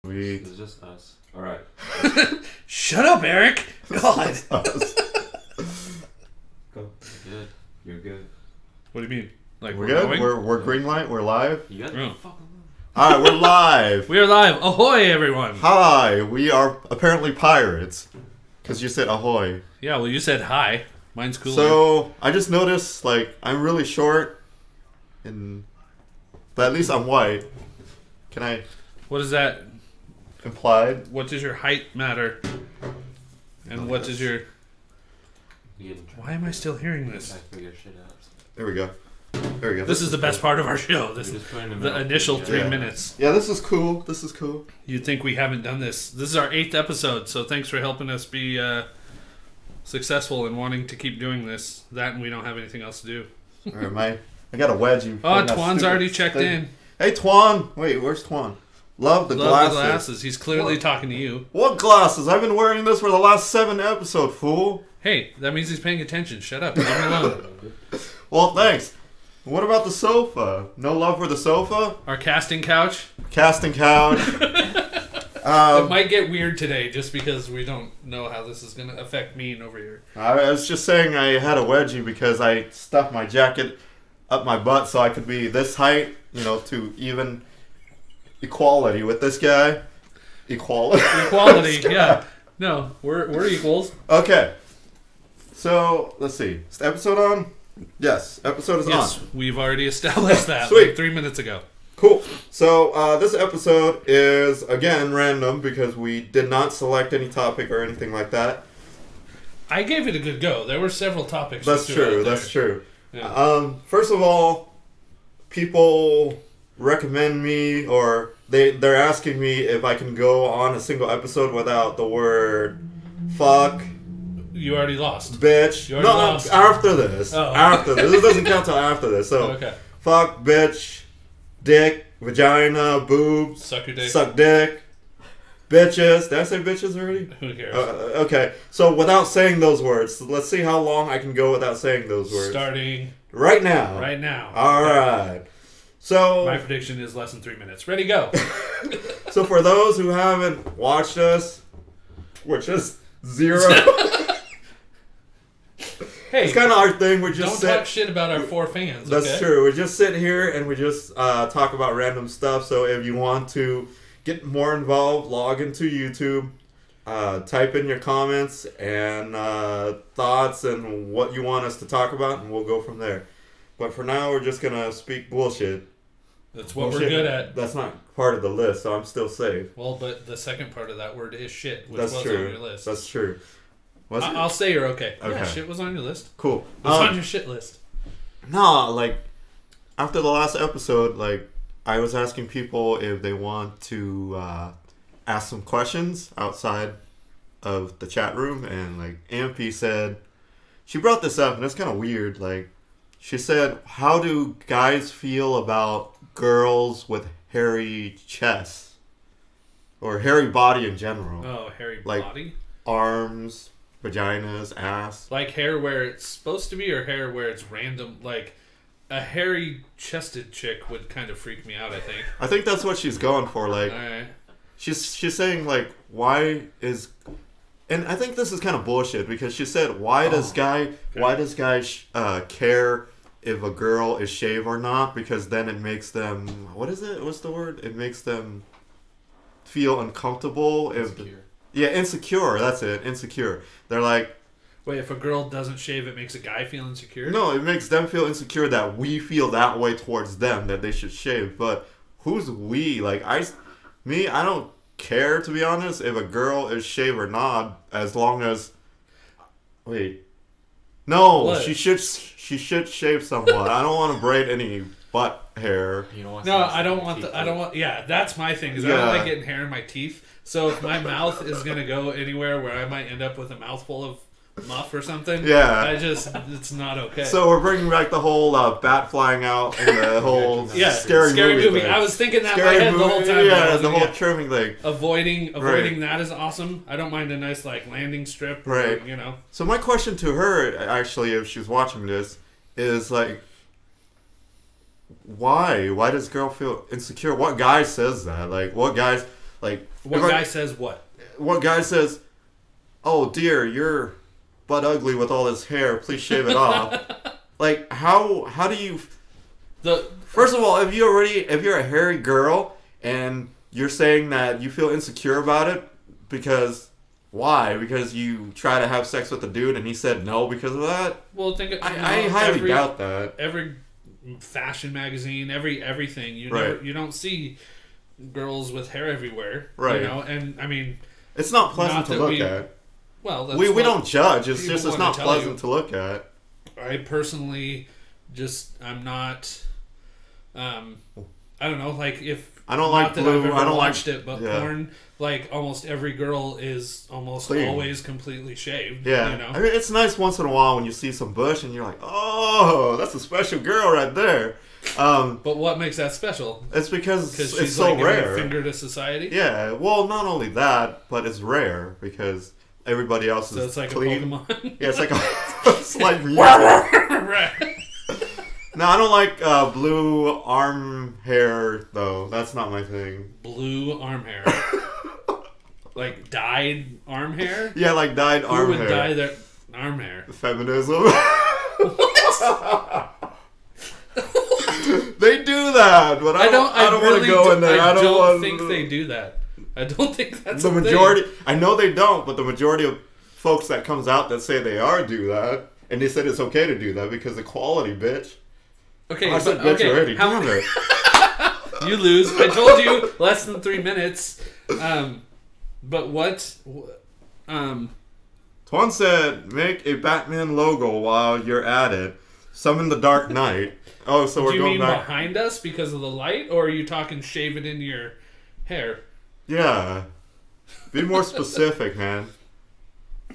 Sweet. It's just us. All right. Shut up, Eric. God. Go. You're good. You're good. What do you mean? Like We're good? going? We're green light? We're live? You got Oh. the fucking Alright, we're live. We are live. Ahoy, everyone. Hi, we are apparently pirates. Because you said ahoy. Yeah, well, you said hi. Mine's cooler. So, I just noticed, like, I'm really short. But at least I'm white. Can I... What is that? Implied? What does your height matter? And what does your... Why am I still hearing this? Figure shit out. There we go. There we go. This is the best part of our show. This You're is just putting them the out. initial 3 Yeah. minutes. Yeah, this is cool. This is cool. You'd think we haven't done this. This is our 8th episode, so thanks for helping us be successful and wanting to keep doing this. That and we don't have anything else to do. Alright, I got a wedgie. Oh, Twan's already checked in. Hey, Twan. Wait, where's Twan? Love the Love glasses. the glasses. He's clearly What? talking to you. What glasses? I've been wearing this for the last 7 episodes, fool. Hey, that means he's paying attention. Shut up. Leave him alone. Well, thanks. What about the sofa? No love for the sofa? Our casting couch. Casting couch. It might get weird today just because we don't know how this is going to affect me and over here. I was just saying I had a wedgie because I stuffed my jacket up my butt so I could be this height, you know, to even equality with this guy. Equality. Equality, yeah. No, we're equals. Okay. So, let's see. Is the episode on? Yes, episode is Yes, on. we've already established that Sweet. like 3 minutes ago. Cool. So, this episode is, again, random because we did not select any topic or anything like that. I gave it a good go. There were several topics. That's you threw true. out there. That's true. Yeah. First of all, people recommend me, or they're asking me if I can go on a single episode without the word fuck, You already lost. bitch. You No, already lost. after this. Oh. After this. This doesn't count till after this. So, Okay. fuck, bitch, dick, vagina, boobs, Suck your dick. suck dick, bitches. Did I say bitches already? Who cares? Okay, so without saying those words, let's see how long I can go without saying those words. Starting Right now. right now. All right. So, My prediction is less than 3 minutes. Ready, go. so for those who haven't watched us, which is zero, Hey, it's kind of our thing. We just don't talk shit about our 4 fans. That's okay? true. We just sit here and we just talk about random stuff. So if you want to get more involved, log into YouTube, type in your comments and thoughts and what you want us to talk about, and we'll go from there. But for now, we're just gonna speak bullshit. That's what Bullshit. we're good at. That's not part of the list, so I'm still safe. Well, but the second part of that word is shit, which That's was true. on your list. That's true. Was it? I'll say you're okay. Yeah, Okay. shit was on your list. Cool. It was on your shit list. No, like, after the last episode, like, I was asking people if they want to ask some questions outside of the chat room, and, like, AMP said, she brought this up, and it's kind of weird, like, she said, how do guys feel about girls with hairy chests? Or hairy body in general. Oh, hairy Like- body? Arms, vaginas, ass. Like hair where it's supposed to be or hair where it's random? Like, a hairy chested chick would kind of freak me out, I think. I think that's what she's going for, like, Alright. she's saying, like, why is... And I think this is kind of bullshit, because she said, why does guy care if a girl is shaved or not? Because then it makes them... What is it? What's the word? It makes them feel uncomfortable. Insecure. Yeah, insecure. That's it. Insecure. They're like... Wait, if a girl doesn't shave, it makes a guy feel insecure? No, it makes them feel insecure that we feel that way towards them, that they should shave. But who's we? Like, I don't care, to be honest, if a girl is shaved or not, as long as... Wait. No, What? she should shave somewhat. I don't want to braid any butt hair. You don't want No, some I don't teeth want the. I out. don't want. Yeah, that's my thing. Is I Yeah. don't like getting hair in my teeth. So if my mouth is gonna go anywhere where I might end up with a mouthful of muff or something, Yeah. it's not okay. So we're bringing back the whole bat flying out and the whole yeah, scary movie thing. I was thinking that in my Scary head the whole movie, time. yeah, but I was the like, whole yeah, trimming thing. avoiding Right. that is awesome. I don't mind a nice like landing strip, or, Right. you know. So my question to her, actually, if she's watching this, is like, why? Why does girl feel insecure? What guy says that? Like, what guys? Like, One if I- guy says what? one guy says, "Oh dear, you're butt ugly with all this hair. Please shave it off." Like, how do you? First of all, if you're a hairy girl and you're saying that you feel insecure about it because why? Because you try to have sex with a dude and he said no because of that? Well, think of, I highly doubt that. Every fashion magazine, everything, Right. you don't see girls with hair everywhere, Right. You know, and I mean, It's not pleasant Not to that look we- at. well, that's We what don't judge. It's people just it's wanna not tell pleasant you. to look at. I personally I'm not. I don't know. Like if I don't not like that blue. I've ever I don't watched like it, but yeah. porn. Like almost every girl is almost Clean. always completely shaved. Yeah, You know. I mean, it's nice once in a while when you see some bush and you're like, "Oh, that's a special girl right there." But what makes that special? It's because Because it's she's so like rare. giving a finger to society. Yeah, well, not only that, but it's rare because everybody else So is it's like clean. a Pokemon. Yeah, it's like it's like music. Right. No, I don't like blue arm hair though. That's not my thing. Blue arm hair. Like dyed arm hair? Yeah, like dyed Who arm would hair. dye their arm hair? Feminism. They do that, but I don't want to really go in there. I don't want think they do that. I don't think that's The a thing. majority, I know they don't, but the majority of folks that comes out that say they are do that, and they said it's okay to do that because of quality, bitch. Okay, I said but, bitch already. how- Damn it. You lose. I told you less than 3 minutes. But what? Tuan said, make a Batman logo while you're at it. Summon the Dark Knight. Oh, so Do we're you going mean back. behind us because of the light, or are you talking shave it into your hair? Yeah. Be more specific, man.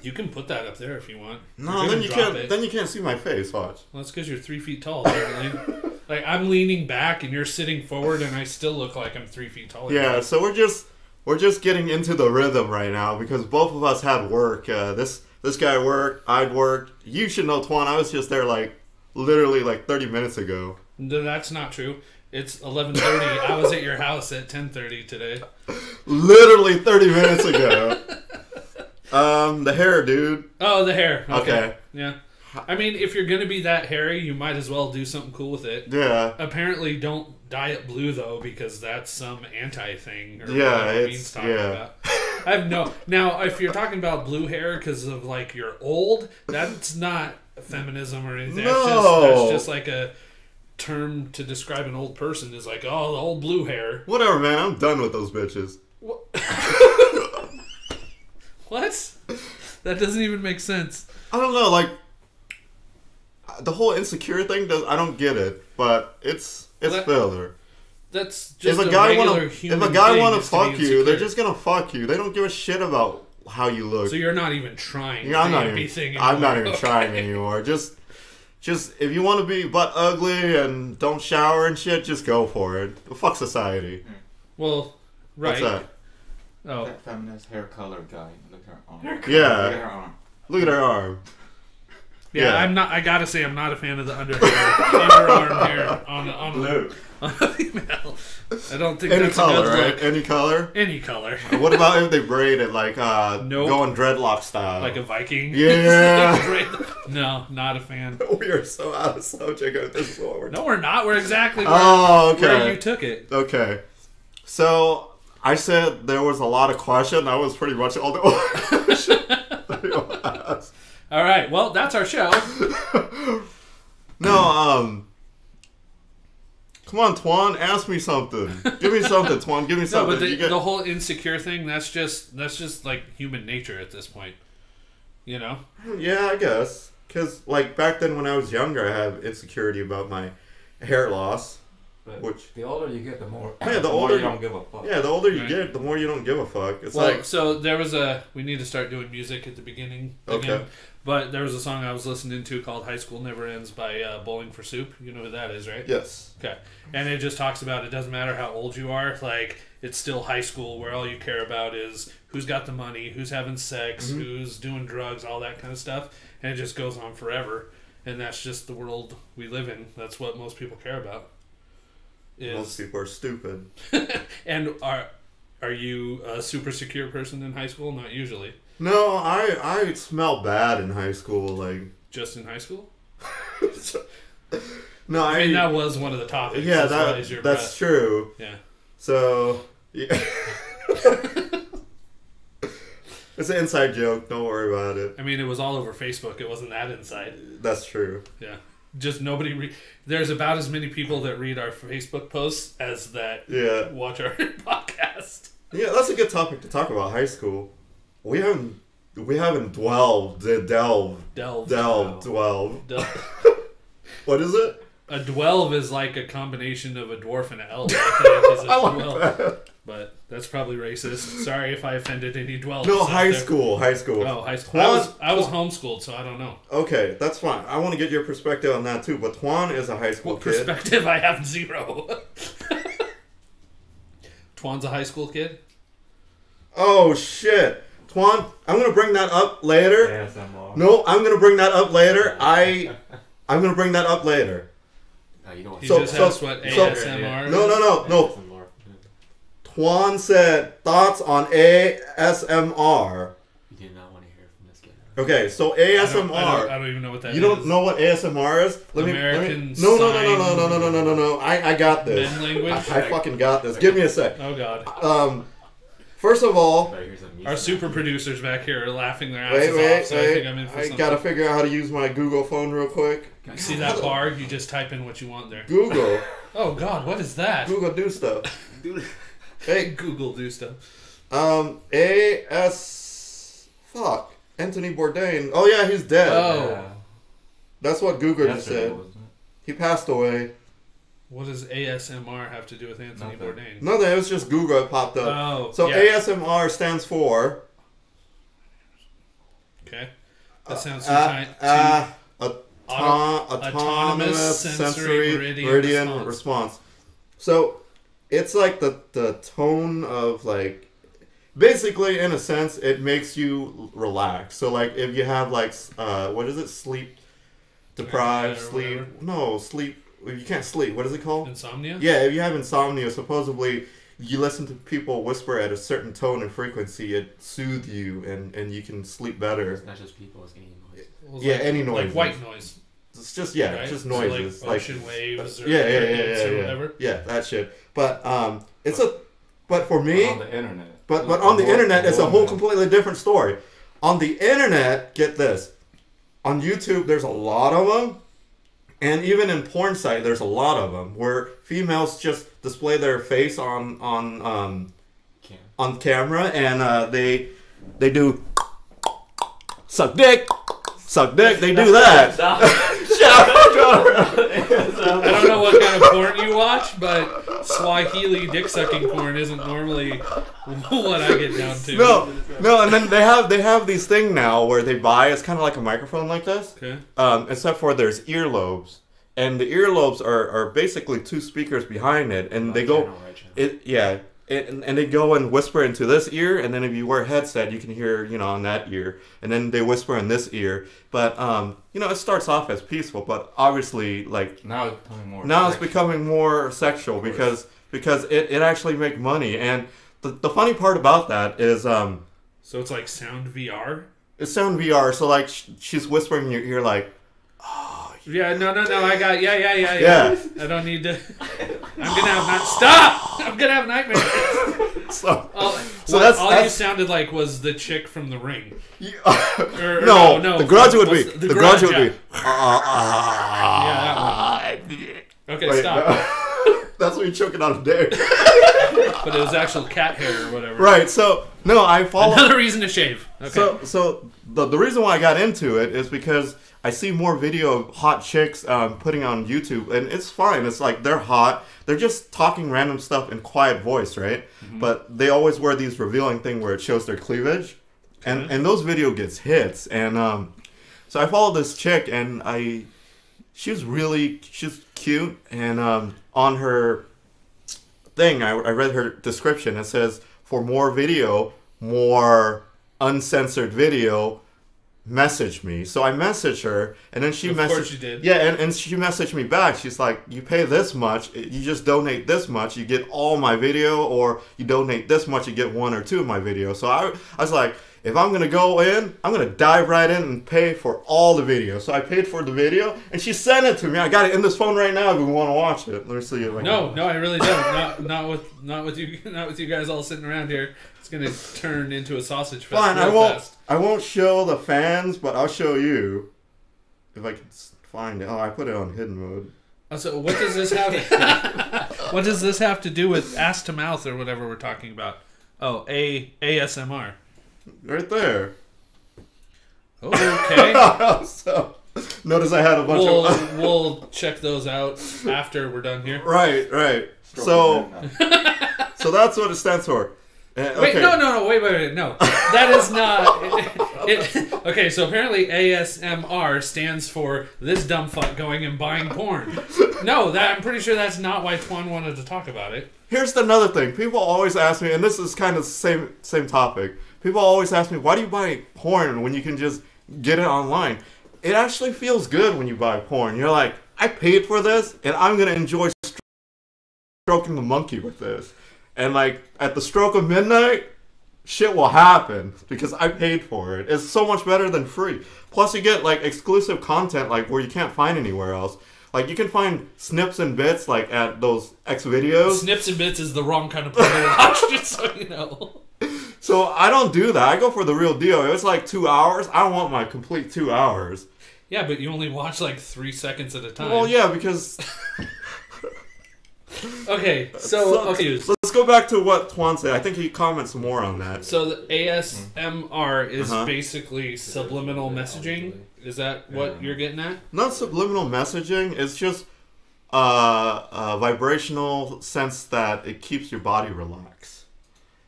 You can put that up there if you want. No, You're then gonna you drop can't. it. Then you can't see my face. Watch. Well, that's because you're 3 feet tall, apparently. Like I'm leaning back and you're sitting forward, and I still look like I'm 3 feet taller. Yeah. So we're just getting into the rhythm right now because both of us had work. This guy worked. I'd worked. You should know, Tuan. I was just there literally 30 minutes ago. No, that's not true. It's 11:30. I was at your house at 10:30 today. Literally 30 minutes ago. The hair, dude. Oh, the hair. Okay. Yeah. I mean, if you're gonna be that hairy, you might as well do something cool with it. Yeah. Apparently, don't dye it blue though, because that's some anti thing. Or Yeah, whatever it's- Bean's talking yeah. about. I have no. Now, if you're talking about blue hair because of like you're old, that's not feminism or anything. No. That's just like a term to describe an old person. Is like, oh, the old blue hair. Whatever, man. I'm done with those bitches. What? That doesn't even make sense. I don't know, the whole insecure thing. I don't get it, but it's that- filler. That's just If a guy regular wanna human if a guy thing wanna is to be fuck you, they're insecure. just gonna fuck you. They don't give a shit about how you look. So you're not even trying. Yeah, I'm to not be even. anything I'm not anymore. even Okay. trying anymore. Just if you want to be butt ugly and don't shower and shit, just go for it. Fuck society. Well, right. What's that? Oh, That feminist hair color guy. Look at her arm. Yeah. Look at her arm. Look at her arm. yeah, Yeah. I'm not. I gotta say, I'm not a fan of the underarm hair on Blue. a female. I don't think Any that's color, a good right? look. Any color. Any color, What about if they braid it like Nope. going dreadlock style? like a Viking. Yeah. No, not a fan. We are so out of subject at this point. No, we're not. We're exactly where, Oh, where okay. you took it. Okay. So I said there was a lot of question. That was pretty much all the All right. Well, that's our show. No, come on, Tuan, ask me something. Give me something, Tuan. Give me No, something. but You get- the whole insecure thing, that's just like human nature at this point. You know? Yeah, I guess. Because, back then when I was younger, I had insecurity about my hair loss. But Which- the older you get, the more, Yeah, the the more older you you- don't give a fuck. Yeah, the older you Right. get, the more you don't give a fuck. It's Well, so there was we need to start doing music at the beginning again. Okay. But there was a song I was listening to called High School Never Ends by Bowling for Soup. You know who that is, right? yes. Okay. And it just talks about it doesn't matter how old you are, it's still high school where all you care about is who's got the money, who's having sex, Mm-hmm. who's doing drugs, all that kind of stuff. And it just goes on forever. And that's just the world we live in. That's what most people care about. Most people are stupid. And Are you a super secure person in high school? Not usually. No, I smelled bad in high school. Like, Just in high school? no, I mean, that was one of the topics. yeah, as well as your that's breath. true. Yeah. So, yeah. It's an inside joke. Don't worry about it. I mean, it was all over Facebook. It wasn't that inside. That's true. Yeah. Just nobody. There's about as many people that read our Facebook posts as that Yeah. watch our podcast. Yeah, that's a good topic to talk about. High school. We haven't delved. What is it? A dwelve is like a combination of a dwarf and an elf. I think is a I like dwelve. that. But that's probably racist. Sorry if I offended any dwelves. No, out high there. school. Oh, high school. I was homeschooled, so I don't know. Okay, that's fine. I want to get your perspective on that too. But Twan is a high school What kid. perspective? I have zero. Twan's a high school kid? Oh shit, Twan! I'm gonna bring that up later. ASMR. No, I'm gonna bring that up later. I'm gonna bring that up later. You don't want He So- just so- asked what so- ASMR No. Twan said thoughts on ASMR. You did not want to hear from this guy. Okay, so I ASMR. don't even know what that is. You don't know what ASMR is? American No. I got this. Men language? I fucking got this. Give me a sec. Oh, God. First of all, Our super producers back here are laughing their asses off, so I think I'm in for I something. gotta figure out how to use my Google phone real quick. See that bar? You just type in what you want there. Google. Oh, God, what is that? Google do stuff. Dude. Hey, Google do stuff. Fuck. Anthony Bourdain. Oh, yeah, he's dead. Oh. That's what Google just Yesterday, said. wasn't it? He passed away. What does ASMR have to do with Anthony Nothing. Bourdain? No, it was just Google. It popped up. Oh, So yeah. ASMR stands for Okay. That sounds autonomous sensory meridian response. So it's like the tone of like, basically in a sense it makes you relax. So like if you have like what is it, sleep deprived, Or sleep whatever. no sleep, if you can't sleep, what is it called? Insomnia? Yeah, if you have insomnia, supposedly you listen to people whisper at a certain tone and frequency, it soothes you and you can sleep better. It's not just people, it's any noise. Well, Yeah, like, any noise. Like white noise. It's just yeah, right? it's just So, noises. like ocean waves or yeah, crickets or whatever. Yeah, that shit. But but for me, on the internet. but on the internet, it's a whole completely different story. On the internet, get this. On YouTube, there's a lot of them. And even in porn site, there's a lot of them where females just display their face on camera and they do suck dick. They do that. I don't know what kind of porn you watch, but Swahili dick sucking porn isn't normally what I get down to. No, and then they have these thing now where they buy. It's kind of like a microphone like this. Okay. Except for there's earlobes, and the earlobes are basically two speakers behind it, and they go and they go and whisper into this ear, and then if you wear a headset, you can hear on that ear, and then they whisper in this ear. But it starts off as peaceful, but obviously like Now it's becoming more. it's becoming more sexual because it actually make money, and the funny part about that is So it's like sound VR? it's sound VR. So like she's whispering in your ear like. Yeah, no, I got, yeah. Yeah. I don't need to, I'm gonna have stop! I'm gonna have nightmares. So All that's you sounded like was the chick from The Ring. Or no, the grudge would be. what's The grudge would yeah. be. Yeah, that one. Okay, Wait, stop. no. That's what you're choking on a dick. But it was actual cat hair or whatever. Right. So no, I follow. Another reason to shave. Okay. So the reason why I got into it is because I see more video of hot chicks putting on YouTube, and it's fine. It's like they're hot. They're just talking random stuff in quiet voice, right? Mm-hmm. But they always wear these revealing thing where it shows their cleavage, and those video gets hits. And so I followed this chick, and she's cute, and on her thing, I read her description. It says, for more video, more uncensored video, message me. So I messaged her, and then she Of messaged. course you did. Yeah, and she messaged me back. She's like, "You pay this much, you just donate this much, you get all my video, or you donate this much, you get 1 or 2 of my video." So I was like, if I'm gonna go in, I'm gonna dive right in and pay for all the video. So I paid for the video, and she sent it to me. I got it in this phone right now. If you want to watch it, let me see it. No, I really don't. Not with you guys all sitting around here. It's gonna turn into a sausage fest. Fine, real fast. I won't show the fans, but I'll show you if I can find it. Oh, I put it on hidden mode. So what does this have? What does this have to do with ass to mouth or whatever we're talking about? Oh, ASMR. Right there. Okay. So, notice I had a bunch of. We'll check those out after we're done here. Right. So that's what it stands for. Wait, no, wait, no. That is not. Okay, so apparently ASMR stands for this dumb fuck going and buying porn. No, I'm pretty sure that's not why Twan wanted to talk about it. Here's another thing. People always ask me, and this is kind of the same topic. People always ask me, why do you buy porn when you can just get it online? It actually feels good when you buy porn. You're like, I paid for this, and I'm going to enjoy stroking the monkey with this. And like, at the stroke of midnight, shit will happen because I paid for it. It's so much better than free. Plus, you get like exclusive content like where you can't find anywhere else. Like, you can find snips and bits like at those X videos. Snips and bits is the wrong kind of porn to watch, just so you know. So I don't do that. I go for the real deal. It's like 2 hours. I don't want my complete 2 hours. Yeah, but you only watch like 3 seconds at a time. Well, yeah, because... Okay, so okay. Let's go back to what Twan said. I think he comments more on that. So the ASMR is basically subliminal messaging. Is that what you're getting at? Not subliminal messaging. It's just a vibrational sense that it keeps your body relaxed.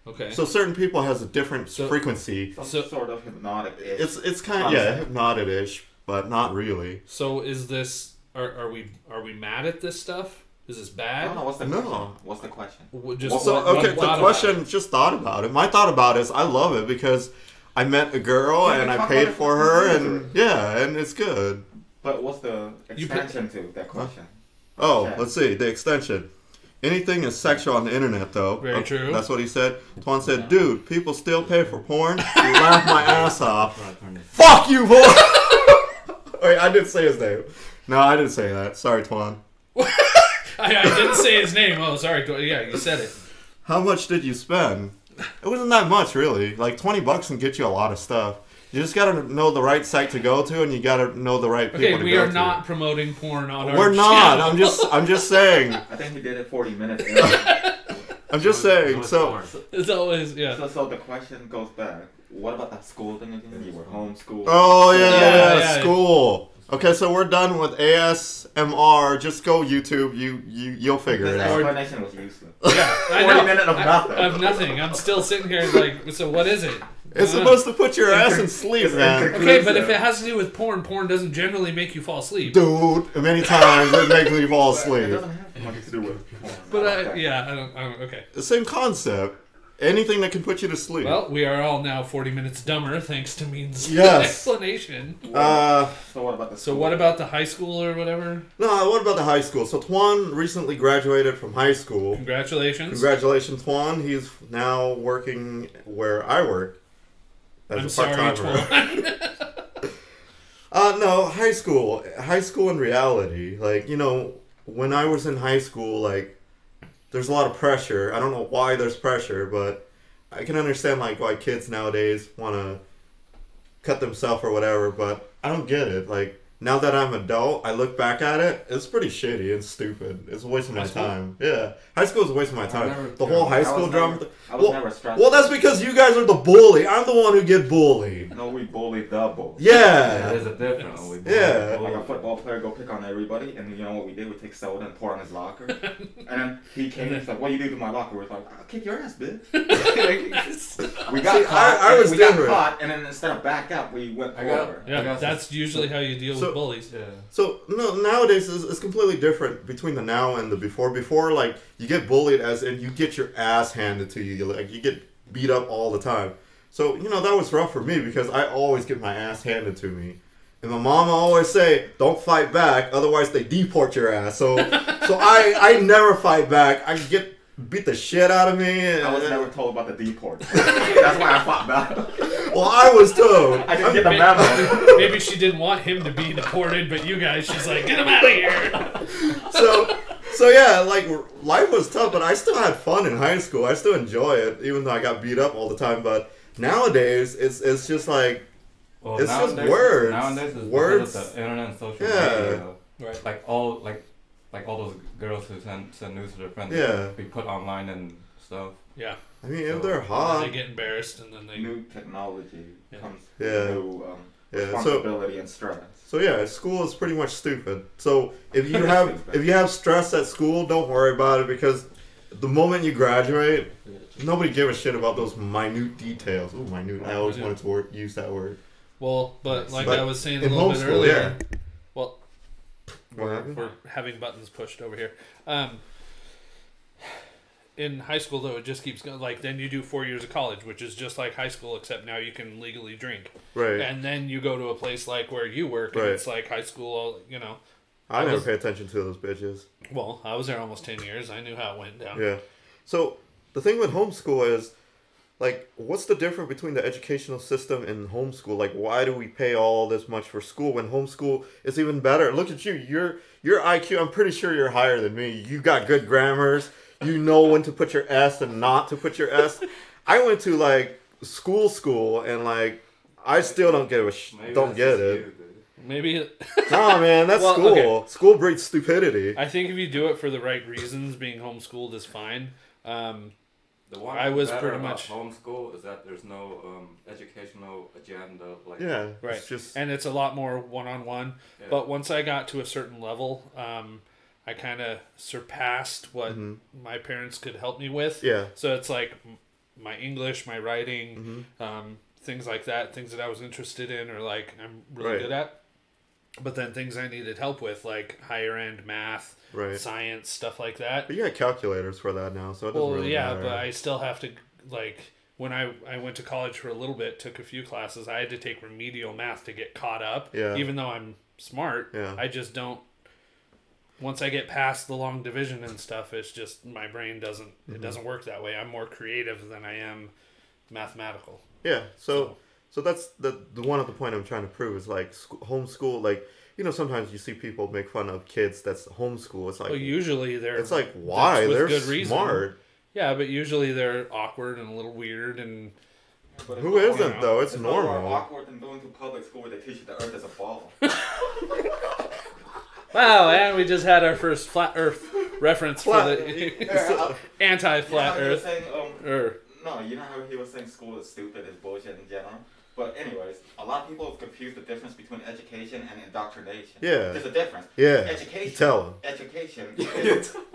Okay. So certain people has a different frequency. Some sort of hypnotic-ish. It's kind of hypnotic-ish, but not really. So is this? Are we mad at this stuff? Is this bad? No, what's the question? What's the question? The question, just thought about it. My thought about it is I love it because I met a girl and I paid for her and and it's good. But what's the extension to that question? Oh, let's see. The extension. Anything is sexual on the internet, though. Very true. That's what he said. Twan said, dude, people still pay for porn. You laugh my ass off. Fuck you, boy! Wait, I didn't say his name. No, I didn't say that. Sorry, Twan. I didn't say his name. Oh, sorry. Yeah, you said it. How much did you spend? It wasn't that much, really. Like, $20 can get you a lot of stuff. You just gotta know the right site to go to, and you gotta know the right people to go to. Okay, we are not promoting porn on our We're not. channel. I'm just saying. I think we did it 40 minutes. I'm just saying. So it's always So the question goes back. What about that school thing again? You were homeschooled. Oh yeah, school. Okay, so we're done with ASMR. Just go YouTube. You'll figure it out. The explanation was useless. Yeah, I know. 40 minutes of nothing. Of nothing. I'm still sitting here like, so what is it? It's supposed to put your ass in sleep, man. Okay, but if it has to do with porn doesn't generally make you fall asleep. Dude, many times it makes me fall It asleep. doesn't have much to do with porn. But I don't. Okay. The same concept. Anything that can put you to sleep. Well, we are all now 40 minutes dumber thanks to Means' Yes. explanation. So what about the school? So what about the high school or whatever? No, what about the high school? So Twan recently graduated from high school. Congratulations. Congratulations, Twan. He's now working where I work. As I'm a sorry, part-timer. Twan. No, high school. High school in reality. Like, you know, when I was in high school, like, there's a lot of pressure. I don't know why there's pressure, but I can understand, like, why kids nowadays want to cut themselves or whatever, but I don't get it. Like, now that I'm adult, I look back at it, it's pretty shitty and stupid. It's a waste of my time. Yeah. High school is a waste of my time. The whole high school drama. I was never stressed. Well, that's because you guys are the bully. I'm the one who get bullied. No, we bullied the bully. Yeah. There's a difference. Yeah. Like a football player go pick on everybody, and you know what we did? We take soda and pour on his locker. And then he came and he's like, what do you do to my locker? We're like, I'll kick your ass, bitch. We got caught, I was we got different. caught, and then instead of back up, we went forward. Yeah, that's usually how you deal with bullies. Yeah. So no, nowadays it's completely different between the now and the before. Before, like, you get bullied as in you get your ass handed to you. Like, you get beat up all the time. So, that was rough for me because I always get my ass handed to me. And my mama always say, don't fight back, otherwise they deport your ass. So I never fight back. I get beat the shit out of me. I was never told about the deport. That's why I fought back. Well, I was told. I didn't get the memo. Maybe she didn't want him to be deported, but you guys, she's like, get him out of here. So yeah, like, life was tough, but I still had fun in high school. I still enjoy it, even though I got beat up all the time. But nowadays, it's just like, Well, it's just nowadays- words. Nowadays, it's Words. because of the internet and social Yeah. media. Right. Like all those girls who send news to their friends. Yeah. Be put online and stuff. Yeah. I mean, if So, they're And hot, they get embarrassed, and then they. New technology Yeah. comes Yeah. with new Yeah, so- responsibility and stress. so yeah, school is pretty much stupid. So if you have stress at school, don't worry about it because the moment you graduate, nobody give a shit about those minute details. Ooh, minute. I always wanted to use that word. Well, but like But I was saying a in little bit homeschool, earlier. yeah. Well, What happened? we're having buttons pushed over here. In high school, though, it just keeps going. Like, then you do 4 years of college, which is just like high school, except now you can legally drink. Right. And then you go to a place like where you work, and Right. it's like high school, I I never was- pay attention to those bitches. Well, I was there almost 10 years. I knew how it went down. Yeah. So the thing with homeschool is, like, what's the difference between the educational system and homeschool? Like, why do we pay all this much for school when homeschool is even better? Look at you. Your IQ, I'm pretty sure you're higher than me. You got good grammars. You know when to put your S and not to put your S. I went to, like, school, and, like, I still don't get Maybe get that's it. you, dude. Maybe Nah, man, that's Well, school. okay. School breeds stupidity. I think if you do it for the right reasons, being homeschooled is fine. The one I was better pretty about much- homeschool is that there's no educational agenda. Like Yeah. Right. It's just, And it's a lot more one-on-one. Yeah. But once I got to a certain level, I kind of surpassed what Mhm. my parents could help me with. yeah. So it's like my English, my writing, Mm-hmm. things like that, things that I was interested in or like I'm really Right. good at. But then things I needed help with, like higher end math, Right. science, stuff like that. But you got calculators for that now, so it doesn't Well, really yeah, matter. but I still have to, like, when I went to college for a little bit, took a few classes, I had to take remedial math to get caught up. Yeah. Even though I'm smart, Yeah. I just don't. Once I get past the long division and stuff, it's just my brain doesn't. Mm-hmm. It doesn't work that way. I'm more creative than I am mathematical. Yeah, so that's the one of the point I'm trying to prove is like homeschool. Like, sometimes you see people make fun of kids that's homeschool. It's like Well, usually they're. it's like why that's with they're good reason. smart. Yeah, but usually they're awkward and a little weird and. But Who it's isn't though? It's no more normal. awkward than going to public school where they teach you the earth is a ball. Wow, and we just had our first flat Earth reference Flat- for the Yeah, anti-flat you know how he was Earth. saying, Or no, you know how he was saying school is stupid, is bullshit in general? But anyways, a lot of people have confused the difference between education and indoctrination. Yeah. There's a difference. Yeah, Education. tell 'em.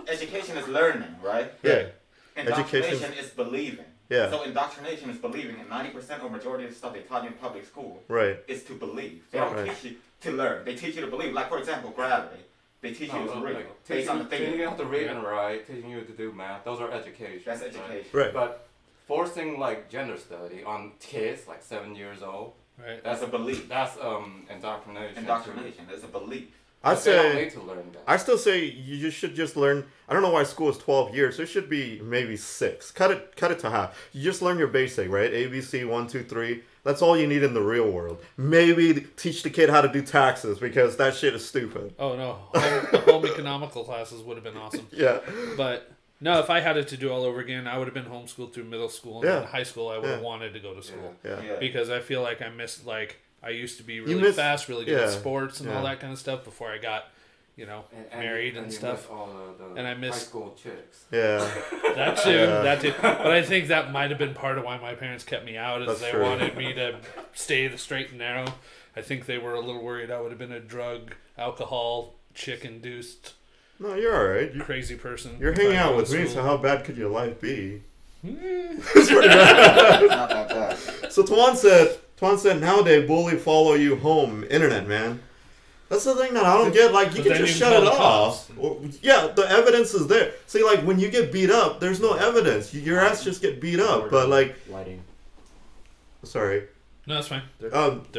Education is learning, right? Yeah, Indoctrination Education- is believing. yeah, So indoctrination is believing, and 90% or majority of the stuff they taught you in public school right. is to believe. They don't Right. teach you to learn. They teach you to believe. Like, for example, gravity. They teach you it's real. Like, based on the teaching you thing. how to read and write, teaching you to do math. Those are education. That's right? education. Right. But forcing like gender study on kids like 7 years old, right. That's a belief. that's indoctrination. Indoctrination is a belief. I But they don't say need to learn that. I still say you should just learn. I don't know why school is 12 years. It should be maybe 6. Cut it to half. You just learn your basic, right? ABC 1, 2, 3. That's all you need in the real world. Maybe teach the kid how to do taxes because that shit is stupid. Oh no, home economical classes would have been awesome. Yeah. But no, if I had it to do all over again, I would have been homeschooled through middle school and Yeah. then high school. I would have Yeah. wanted to go to school Yeah. Yeah. because I feel like I missed I used to be really miss- fast, really good at yeah. sports and all Yeah. that kind of stuff before I got married and you stuff. miss all the And I miss- high school chicks. Yeah. That too, Yeah. that too. But I think that might have been part of why my parents kept me out, is That's they true. wanted me to stay the straight and narrow. I think they were a little worried I would have been a drug, alcohol, chick-induced No, you're all right. crazy person. You're if hanging I out go with to me, so school. how bad could your life be? It's not that bad. So Tuan said nowadays bully follow you home, internet man. That's the thing that I don't get. Like, you But can then just you shut call it the off. cops. Or, yeah, the evidence is there. See, like when you get beat up, there's no evidence. Your ass just get beat up. But like, Lighting. Sorry. No, that's fine. They're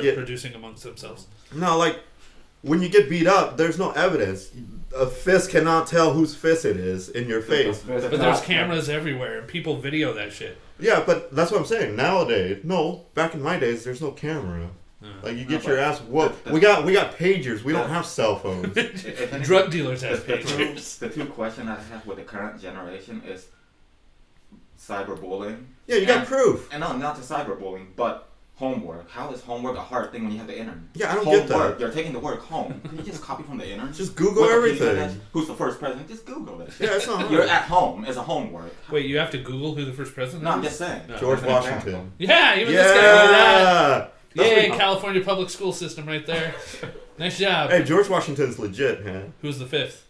Yeah. producing amongst themselves. No, like when you get beat up, there's no evidence. A fist cannot tell whose fist it is in your face. But there's cameras everywhere, and people video that shit. Yeah, but that's what I'm saying. Nowadays, no. Back in my days, there's no camera. Like you get your ass whooped. We got pagers. We don't have cell phones. Drug dealers have pagers. The two questions I have with the current generation is cyberbullying. Yeah, you got proof. And no, not just cyberbullying, but homework. How is homework a hard thing when you have the internet? Yeah, I don't get that. You're taking the work home. Can you just copy from the internet? Just Google Wikipedia everything. dash, who's the first president? Just Google it. Yeah, it's not hard. You're at home. It's a homework. Wait, you have to Google who the first president No, is? I'm just saying. No. George As an Washington. example. Yeah, even this guy knew that. Yeah. Yay, California public school system right there. Nice job. Hey, George Washington's legit, man. Who's the fifth?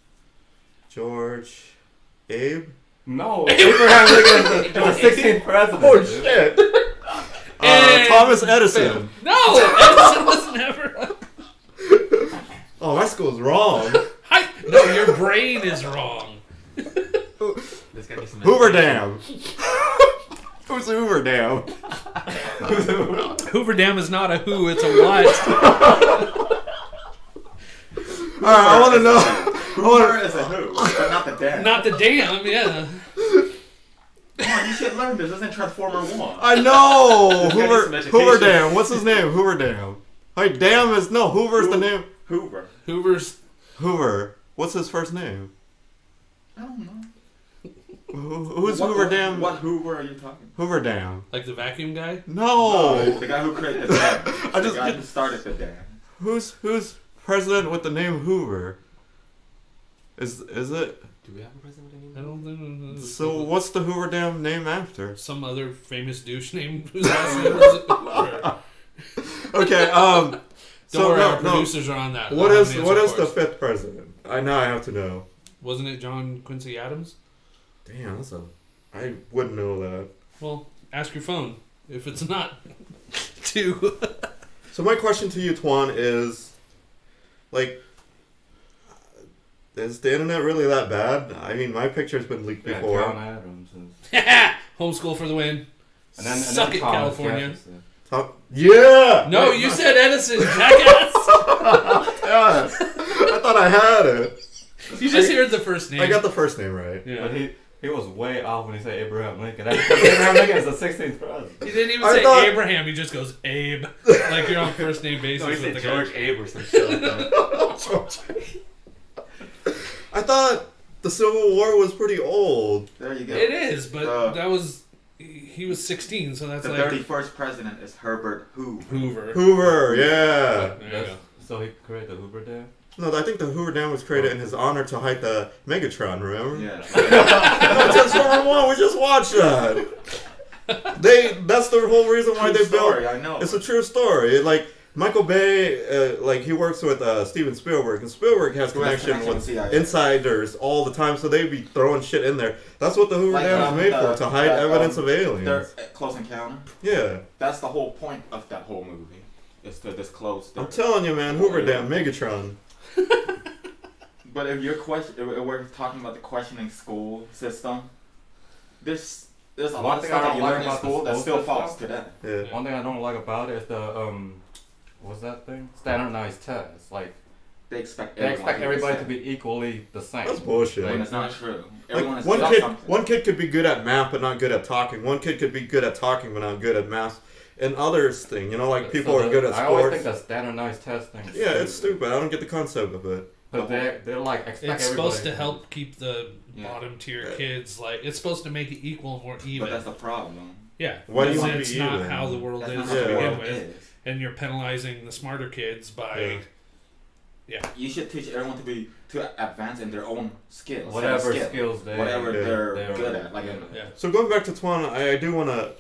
George, Abe. No, Abraham Lincoln is the 16th president. Oh dude. shit. And- Thomas Edison. No, Edison was never. Oh, my school's wrong. No, your brain is wrong. There's gotta be some Hoover Dam. Who's Hoover Dam? Hoover Dam is not a who, it's a what. All right, I want to know. Hoover is a who, but not the dam. Not the dam, yeah. Come on, you should learn this. This isn't Transformer 1. I know. There's gotta be Hoover. some education. Hoover Dam. What's his name? Hoover Dam. Like Dam is no. Hoover's the name. Hoover. Hoover's. Hoover. What's his first name? I don't know. Who's Hoover Dam? What Hoover are you talking Hoover Dam. Like the vacuum guy? No. The guy who created the dam. I The just guy get- who started the dam. Who's president with the name Hoover? Is it? Do we have a president with a name? I don't think. So what's the Hoover Dam named after? Some other famous douche named whose last name was Hoover. Okay. Don't So worry, no, our producers are on that. What They'll is have an what answer is the for us. fifth president? I have to know. Wasn't it John Quincy Adams? Damn, I wouldn't know that. Well, ask your phone if it's not. Two. So my question to you, Twan, is, like, is the internet really that bad? I mean, my picture's been leaked Yeah, before. John Adams. Homeschool for the win. And then Suck it, Thomas California. Jefferson. Yeah. No, you said Edison, jackass. Yeah. I thought I had it. You just heard the first name. I got the first name right. Yeah. But he was way off when he said Abraham Lincoln. Abraham Lincoln is the 16th president. He didn't even I say thought- Abraham. He just goes Abe, like you're on first name basis No, he with said the George guy. Abe or some shit like that. I thought the Civil War was pretty old. There you go. It is, but Uh, that was he was 16, so that's The like 31st president is Herbert Hoover. Hoover. Hoover, yeah. There you go. So he created the Hoover Dam? No, I think the Hoover Dam was created in his honor to hide the Megatron, remember? Yeah. No, Transformer 1, we just watched that. That's the whole reason why True they built. story, I know. It's a true story. Like Michael Bay, like he works with Steven Spielberg, and Spielberg has Who has connection connection with with CIA. insiders all the time, so they be throwing shit in there. That's what the Hoover Like, Dam is made for, to hide evidence of Their aliens. Close Encounter. Yeah, That's the whole point of that whole movie. Is to disclose. I'm telling you, man, Hoover Dam, Megatron. But if you're if we're talking about the questioning school system, there's a One lot of thing stuff I that don't you like learn in about the school that school still system- falls today. Yeah. One thing I don't like about it is the what's that thing? Standardized tests. Like They expect they expect everybody to be. be equally the same. That's bullshit. When it's not true. Like Everyone is one doing kid, something. one kid could be good at math but not good at talking. One kid could be good at talking but not good at math. And others thing, you know, like people So are good at I always sports. think that standardized testing. is Yeah, it's stupid. I don't get the concept of it. But they're like expect It's supposed to everybody help keep the Yeah. bottom tier Yeah. kids like it's supposed to make it equal and more But even. that's the problem. Yeah, Why do you because want to it's be not even? how the world That's is not to how the Yeah. begin world with, is. and you're penalizing the smarter kids by You should teach everyone to advance in their own skills. whatever skill. skills they Whatever Yeah. they're good at. Like yeah. So going back to Twan, I do want to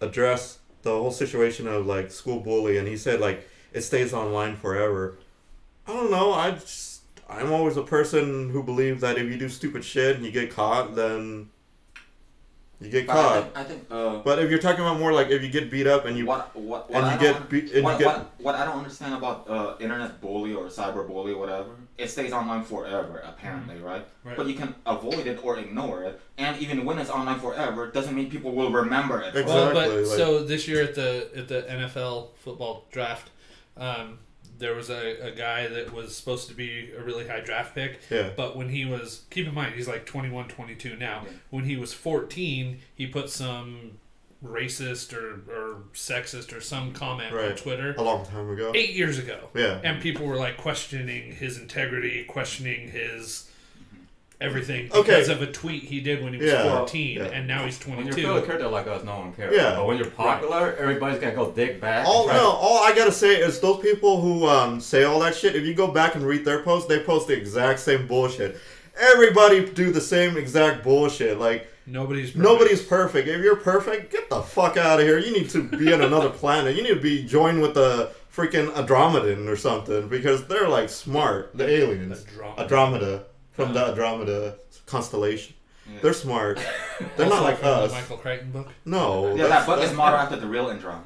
address the whole situation of like school bully, and he said like it stays online forever. I don't know. I'm always a person who believes that if you do stupid shit and you get caught, then You get But caught. I think But if you're talking about more like if you get beat up and you what and I you don't get beat and you get what I don't understand about internet bully or cyber bully or whatever, it stays online forever apparently, right? Right. But you can avoid it or ignore it, and even when it's online forever, doesn't mean people will remember it. Exactly. Well, but like- so this year at the NFL football draft, there was a guy that was supposed to be a really high draft pick. Yeah. But when he was, keep in mind, he's like 21, 22 now. Yeah. When he was 14, he put some racist or sexist or some comment on Right. Twitter a long time ago. 8 years ago. Yeah. And people were like questioning his integrity, questioning his everything Okay. because of a tweet he did when he was Yeah. 14, Yeah. and now he's When 22. you're Philly Curtis like us, no one cares. Yeah. But when you're popular, everybody's gonna go dig back. All and try no, all I gotta say is those people who say all that shit. If you go back and read their posts, they post the exact same bullshit. Everybody do the same exact bullshit. Like Nobody's perfect. nobody's perfect. If you're perfect, get the fuck out of here. You need to be on another planet. You need to be joined with the freaking Andromedan or something because they're like smart. The aliens, Andromeda from the Andromeda constellation. Yeah. They're smart. They're Also not like from us. The Michael Crichton book. No. Yeah, that book is modeled after the real Andromeda.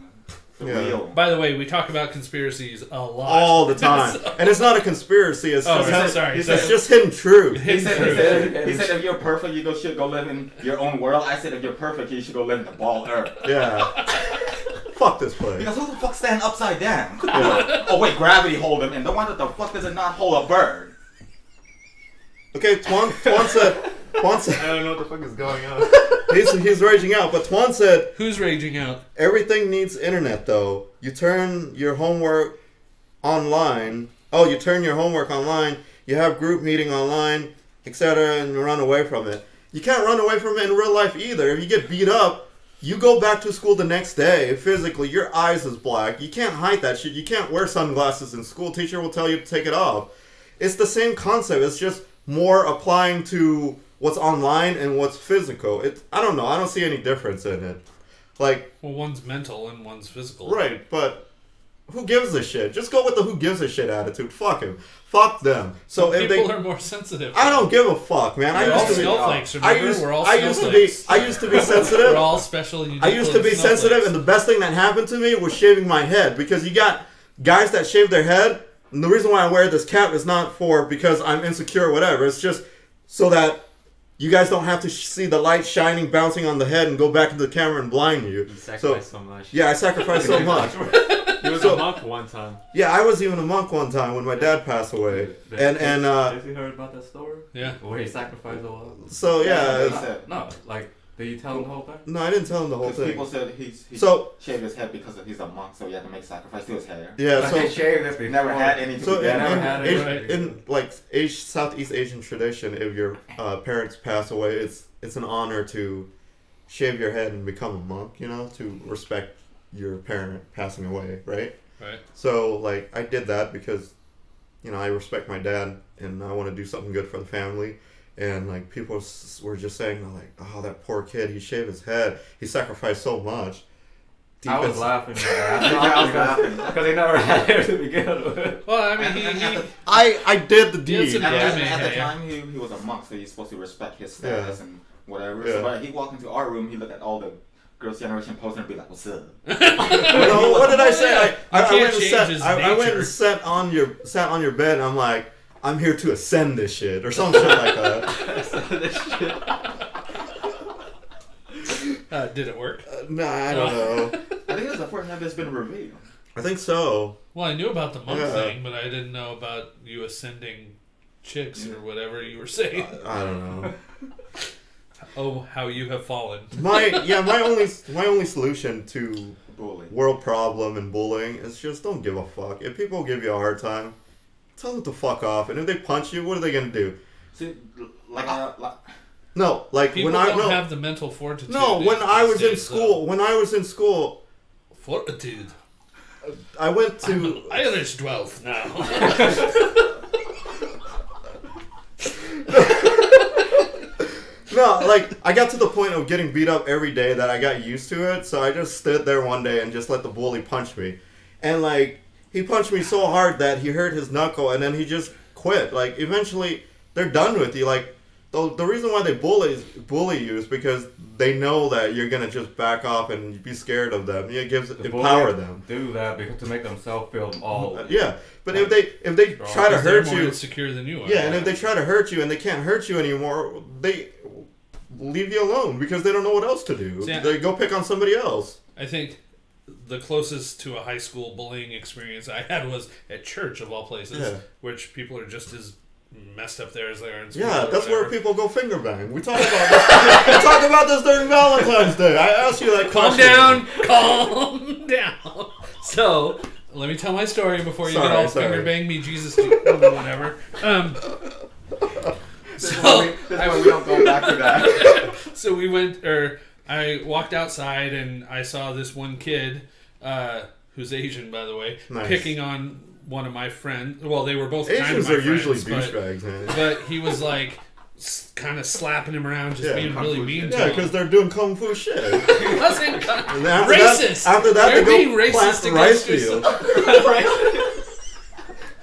The Yeah. real one. By the way, we talk about conspiracies a lot. all the time, and it's not a conspiracy. It's Oh, just right, sorry. it's just hidden truth. He said, he, Truth. said, he said if you're perfect, you should go live in your own world. I said if you're perfect, you should go live in the ball earth. Yeah. Fuck this place. Because who the fuck stand upside down? Yeah. Oh wait, gravity hold him in. The one that the fuck does it not hold a bird? Okay, Twan said. I don't know what the fuck is going on. He's raging out, but Twan said Who's raging out? everything needs internet though. You turn your homework online. Oh, you turn your homework online. You have group meeting online, etc., and you run away from it. You can't run away from it in real life either. If you get beat up, you go back to school the next day. Physically, your eyes is black. You can't hide that shit. You can't wear sunglasses in school. Teacher will tell you to take it off. It's the same concept. It's just more applying to what's online and what's physical. I don't know. I don't see any difference in it. Like, Well, one's mental and one's physical. right, but who gives a shit? Just go with the who gives a shit attitude. Fuck him. Fuck them. So if People they, are more sensitive. I don't give a fuck, man. We're all I used to be. snowflakes. I Remember, used, we're all I used to be. snowflakes. I used to be sensitive. We're all special. I used to be sensitive, and the best thing that happened to me was shaving my head because you got guys that shave their head. And the reason why I wear this cap is not for because I'm insecure or whatever. It's just so that you guys don't have to see the light shining, bouncing on the head, and go back to the camera and blind you. You sacrificed so much. Yeah, I sacrificed so much. He was So- a monk one time. Yeah, I was even a monk one time when my dad passed away, and Have you heard about that story? Yeah. Where he sacrificed a lot? so yeah. That's what it's- they said. No, like, did you tell him the whole thing? No, I didn't tell him the whole Because thing. people said he So shaved his head because he's a monk, so he had to make sacrifice to his hair. yeah, Like, so they shaved this He before. never had anything so to in, do. never in, had in, it. in like Southeast Asian tradition, if your parents pass away, it's an honor to shave your head and become a monk. You know, to respect your parent passing away, right? Right. So like I did that because, you know, I respect my dad and I want to do something good for the family. And like people were just saying like, oh, that poor kid, he shaved his head, he sacrificed so much. I was Deep laughing. I was laughing. Because he never had hair to begin with. Well, I mean, And I did the He had deed. some- At, Yeah, at, man, at the yeah. time, he was a monk, so he's supposed to respect his status and whatever. Yeah. So but he walked into our room, he looked at all the Girls' Generation posters and be like, "What's up?" No, what did I say? I can't went and change sat. his I went nature. and sat on your bed. And I'm like, I'm here to ascend this shit or some shit like that. did it work? Nah, I don't know. I think it's the first time it's been revealed. I think so. Well, I knew about the monk Yeah. thing, but I didn't know about you ascending chicks or whatever you were saying. I don't know. Oh, how you have fallen. My only solution to Bully. world problem and bullying is just don't give a fuck. If people give you a hard time, tell them to fuck off. And if they punch you, what are they gonna do? See, like, No, like People when I don't have the mental fortitude. no when these I was in days, school Fortitude. I went to Irish 12 now. no like I got to the point of getting beat up every day that I got used to it. So I just stood there one day and just let the bully punch me, and like he punched me so hard that he hurt his knuckle, and then he just quit. Like eventually they're done with you. Like the reason why they bully you is because they know that you're gonna just back off and be scared of them. It gives empower them. Do that because to make themselves feel all. Yeah, but if they try to Because hurt they're more you, insecure than you are. yeah, and if they try to hurt you and they can't hurt you anymore, they leave you alone because they don't know what else to do. Yeah. They go pick on somebody else. I think the closest to a high school bullying experience I had was at church, of all places, Yeah. which people are just as messed up there as they are in school. Yeah, or that's where whatever. people go finger bang. We talk about this. We talk about this during Valentine's Day. I asked you that Calm question. down, calm down. So, let me tell my story before you get all finger bang me, Jesus, whatever. This is why we don't go back to that. So I walked outside and I saw this one kid, who's Asian, by the way, Nice. picking on one of my friends. Well, they were both kind of Asians my are usually friends, douchebags, man. but he was like kind of slapping him around, just Yeah, being kung really fu mean shit. to Yeah, him. because they're doing kung fu shit. He wasn't And after racist. After that, You're they being go racist plant rice against fields. yourself.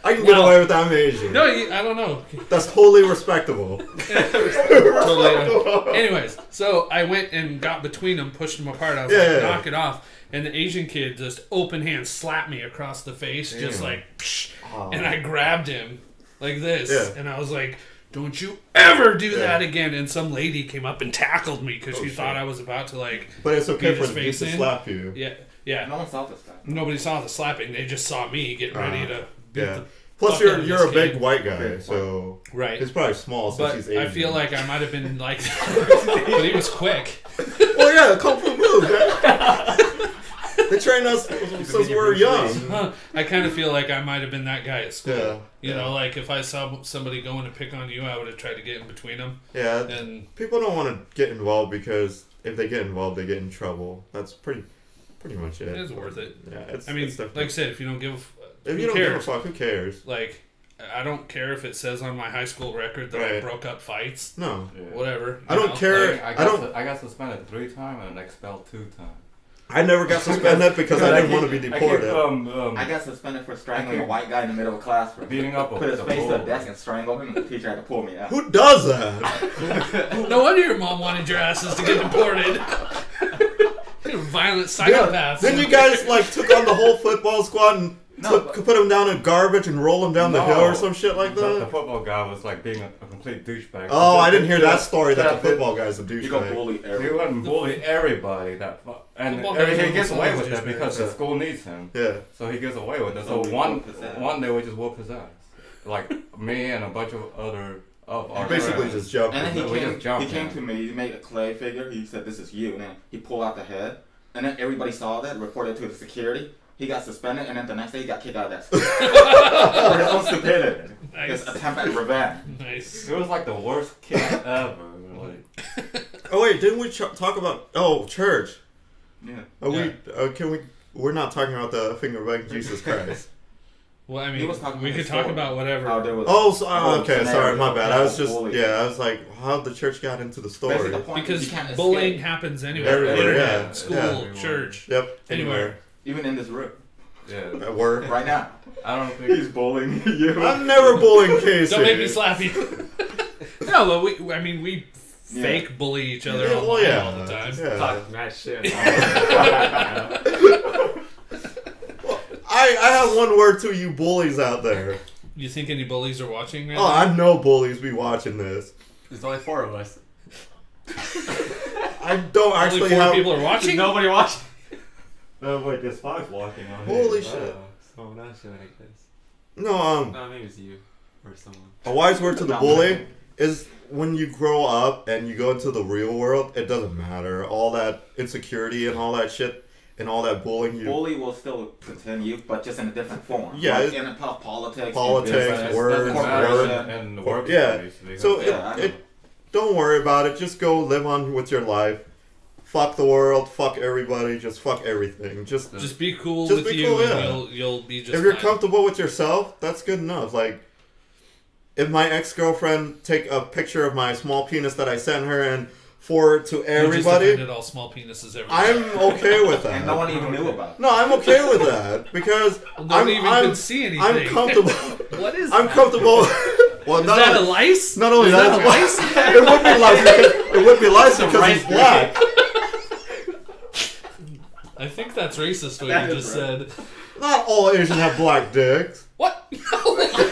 I can get Well, away with that. I'm Asian. No, I don't know. That's totally respectable. Totally. Anyways, so I went and got between them, pushed them apart. I was like, Yeah. knock it off. And the Asian kid just open hand slapped me across the face, just like, psh, and I grabbed him like this. Yeah. And I was like, don't you ever do Yeah. that again. And some lady came up and tackled me because she shit. thought I was about to, like, But it's okay beat for his them face to in. slap you. Yeah. No one saw this guy. Nobody saw the slapping. They just saw me getting ready to beat Yeah. the Plus, fuck out of you're this a big kid. white guy, Big so Right. he's probably small since But he's Asian. I feel like I might have been like, but he was quick. Well, yeah, kung fu move, man. They train us since we're young. I kind of feel like I might have been that guy at school. Yeah. You know, like if I saw somebody going to pick on you, I would have tried to get in between them. Yeah, And people don't want to get involved because if they get involved, they get in trouble. That's pretty much it. it's worth it. Yeah, it's. I mean, it's like I definitely- said, if you don't give, if who you don't give a cares? fuck, who cares? Like, I don't care if it says on my high school record that I Right. broke up fights. No, Yeah. Whatever. I don't care. Like, I don't. I got suspended 3 times and expelled 2 times. I never got suspended because I didn't want to be I keep deported. I got suspended for strangling a white guy in the middle of a classroom. Beating up Put his the face to the bull. desk and strangle him, and the teacher had to pull me out. Who does that? No wonder your mom wanted your asses to get deported. You're a violent psychopath. Then you guys like took on the whole football squad and No, put them down in garbage and roll them down the hill or some shit like The that. football guy was like being a complete douchebag. Oh, I didn't hear that story that Yeah, the football guy's a You go douchebag. bully He everyone. went and bullied everybody and Football guys he gets are away always with that douchebags. because the school needs him. Yeah. So he gets away with it. So So we one whoop his ass. one day we just whoop his ass. Like me and a bunch of other of our Basically friends. just jumped. And then We he just jumped came him. to me, he made a clay figure, he said, "This is you," and then he pulled out the head, and then everybody saw that, reported to the security, he got suspended, and then the next day he got kicked out of that school. For his own stupidity. Nice. His attempt at revenge. Nice. He was like the worst kid ever. Like, Oh wait, didn't we talk about church? Yeah. Can we? We're not talking about the finger bang Jesus Christ. Well, I He mean, was talking we about could the talk story. about whatever. How there was Oh, so, a whole okay, scenario sorry, my bad. I was of just bullying. I was like, how the church got into the Basically, story? the point is Because you can't bullying escape, happens anywhere. Everywhere, Internet, yeah, school, yeah. church. Yep. Anywhere. even in this room, yeah. At work. right now. I don't think He's bullying you. I'm never bullying Casey. Don't make me slap you. No, but we Yeah. fake bully each other Yeah, online well, yeah. all the time. Yeah. Talk mad shit. I have one word to you bullies out there. You think any bullies are watching right Oh, I know bullies be watching this. There's only 4 of us. I don't Only actually 4 have. people are There's watching? nobody watching. no, wait, there's 5 walking on Holy shit. So that shit like this. No, No, maybe it's you or someone. a wise word to the bully is when you grow up and you go into the real world, it doesn't matter. All that insecurity and all that shit and all that bullying. Bully will still continue, but just in a different form. Yeah, Like in a politics, Politics, in business, words, corporation. and the work Yeah. place, So because- Yeah, I know. don't worry about it. Just go live on with your life. Fuck the world. Fuck everybody. Just fuck everything. Just be cool Just with be you cool, and yeah. you'll be just if you're fine. comfortable with yourself, that's good enough. Like, if my ex-girlfriend take a picture of my small penis that I sent her and forward to You just everybody, offended all small penises everywhere. I'm okay with that. And no one even knew about it. No, I'm okay with that because Well, nobody even I'm could see anything. I'm comfortable. What is I'm that? comfortable. Well, Is that a lice? not only Is that, that a lice? it would be lice because it would be lice Some because rice he's black. I think that's racist what That you is just right. said. Not all Asians have black dicks. What?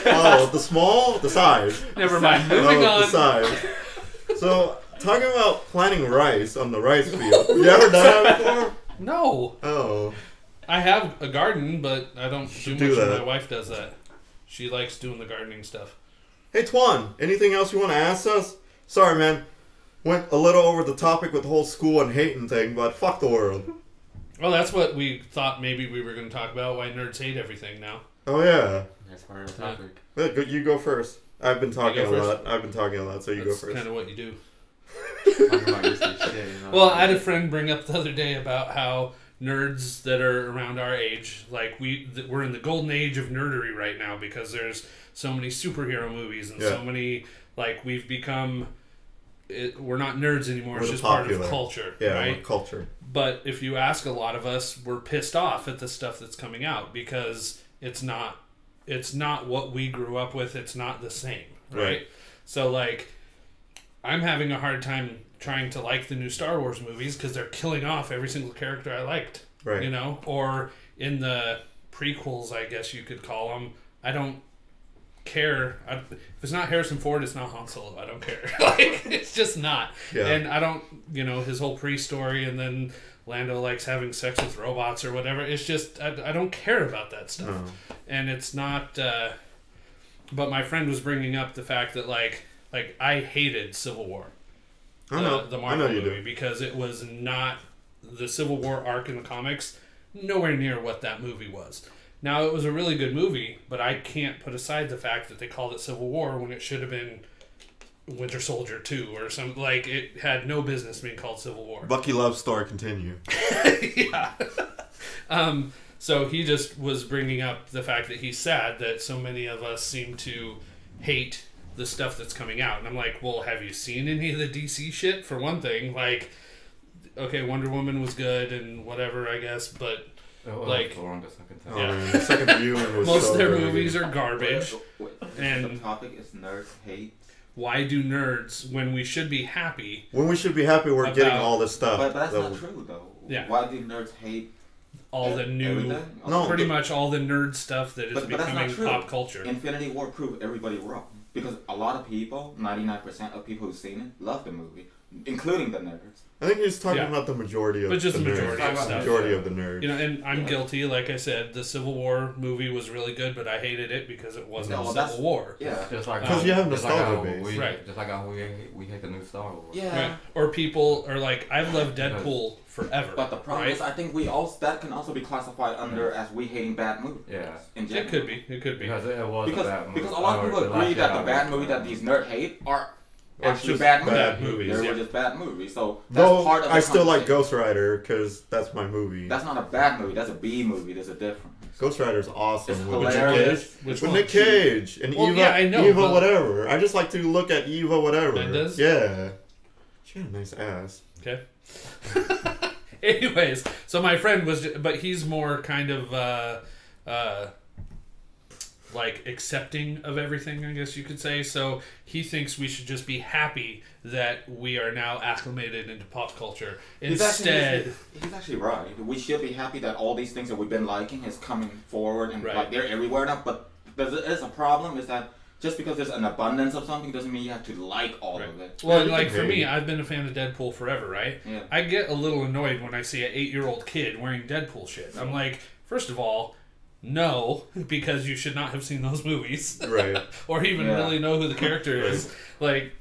Oh, the small, the size. Never mind. Moving No, the on. size. So, talking about planting rice on the rice field. You ever done that before? No. Oh. I have a garden, but I don't do do much when that. my wife does that. She likes doing the gardening stuff. Hey, Twan, anything else you want to ask us? Sorry, man. Went a little over the topic with the whole school and hating thing, but fuck the world. Well, that's what we thought maybe we were going to talk about, why nerds hate everything now. Oh, yeah. That's part of the topic. You go first. I've been talking go a first? lot. So you That's go first. kind of what you do. Talking about useless shit, you know? Well, I had a friend bring up the other day about how nerds that are around our age, like we're in the golden age of nerdery right now because there's so many superhero movies and so many, like, we've become, we're not nerds anymore, We're it's the just part popular. of culture, Yeah, right? culture. But if you ask a lot of us, we're pissed off at the stuff that's coming out because it's not what we grew up with, it's not the same, right? So, like, I'm having a hard time trying to like the new Star Wars movies because they're killing off every single character I liked. Right. You know? Or in the prequels, I guess you could call them, I don't care. If it's not Harrison Ford, it's not Han Solo. I don't care. Like, it's just not. Yeah. And I don't, his whole pre-story and then Lando likes having sex with robots or whatever. It's just, I don't care about that stuff. No. And it's not, but my friend was bringing up the fact that, like I hated Civil War. I know. The I Marvel know you movie do. because it was not the Civil War arc in the comics, nowhere near what that movie was. Now, it was a really good movie, but I can't put aside the fact that they called it Civil War when it should have been Winter Soldier 2 or something. Like, it had no business being called Civil War. Bucky Love's story continue. Yeah. So he just was bringing up the fact that he's sad that so many of us seem to hate the stuff that's coming out. And I'm like, well, have you seen any of the DC shit? For one thing, like, okay, Wonder Woman was good and whatever, I guess, but like, the longest I can tell. Oh, Yeah. man, the second viewing was most so of their good. movies are garbage. And- the topic is nerd hate. Why do nerds, when we should be happy, When we should be happy we're getting About- all this stuff. But that's that not we- true though. Yeah. Why do nerds hate all the new, everything? No, pretty but- much all the nerd stuff that is But that's not becoming true. pop culture. Infinity War proved everybody wrong. Because a lot of people, 99% of people who've seen it, love the movie, including the nerds. I think he's talking Yeah. about the majority of But just the nerds. majority of stuff. Majority of the nerds. And I'm Yeah. guilty. Like I said, the Civil War movie was really good, but I hated it because it wasn't No, a that's- Civil War. Yeah. Just like 'Cause you have just like nostalgia how base. Right. Just like how we hate the new Star Wars. Yeah. Right. Or people are like, I've loved Deadpool forever. But the problem right? is, I think we also that can also be classified under as we hating bad movies. Yeah. In general. It could be. It could be. Because it was a bad movie. Because a lot of people Or the agree last that Jedi the bad was movie that these nerd hate are Or actually just bad movies. bad movies, They yeah. were just bad movies. So that's Though part of the I still like conversation. Ghost Rider because that's my movie. That's not a bad movie. That's a B movie. There's a difference. Ghost Rider's awesome. It's with Nick hilarious. Cage. Which With one? Nick Cage and Well, Eva, yeah, I know, Eva but- whatever. I just like to look at Eva whatever. Mendes? Yeah. She had a nice ass. Okay. Anyways, so my friend was, but he's more kind of like accepting of everything, I guess you could say. So he thinks we should just be happy that we are now acclimated into pop culture. Instead, he's actually right. We should be happy that all these things that we've been liking is coming forward and Right. like they're everywhere now. But there's a problem is that just because there's an abundance of something doesn't mean you have to like all Right. of it. well, you like can for me, hate. I've been a fan of Deadpool forever, right? Yeah. I get a little annoyed when I see an 8-year-old kid wearing Deadpool shit. I'm like, first of all, no, because you should not have seen those movies. Right. Or even Yeah. really know who the character is. Like,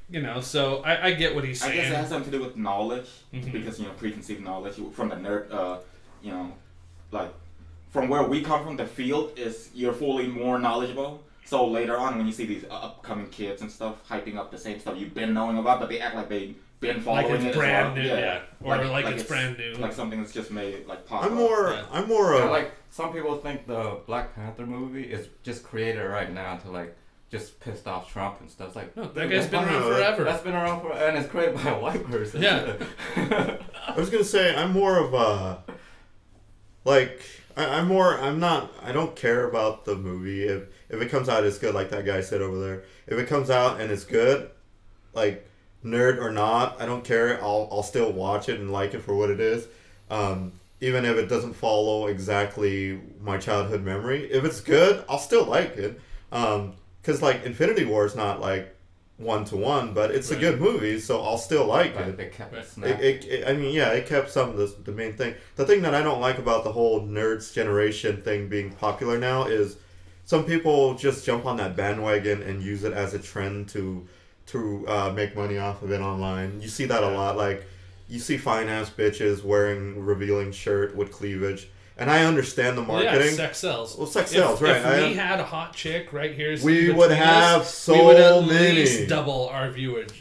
so I get what he's I saying. guess it has something to do with knowledge Mhm. because preconceived knowledge from the nerd. Like from where we come from, the field is you're fully more knowledgeable. So later on, when you see these upcoming kids and stuff hyping up the same stuff you've been knowing about, but they act like they've been following Like it it's as brand well. new, yeah. Or like it's brand new. Like something that's just made like pop. I'm up. more. Yeah. I'm more. Yeah, like some people think the Black Panther movie is just created right now to like just pissed off Trump and stuff. It's like No, that guy's been I around know. forever. that's been around for, and it's created by a white person. Yeah. I was gonna say I'm more of a like I don't care about the movie. If it comes out, it's good, like that guy said over there. If it comes out and it's good, like, nerd or not, I don't care. I'll still watch it and like it for what it is. Even if it doesn't follow exactly my childhood memory. If it's good, I'll still like it. Because, like, Infinity War is not, like, 1-to-1, but it's a good movie, so I'll still like it. They kept it It kept some of the main thing. The thing that I don't like about the whole Nerds Generation thing being popular now is some people just jump on that bandwagon and use it as a trend to make money off of it online. You see that a lot. Like, you see fine-ass bitches wearing revealing shirt with cleavage. And I understand the marketing. Yeah, sex sells. Well, sex sells, right. If we had a hot chick right here, we would have us, we would at many. least double our viewership.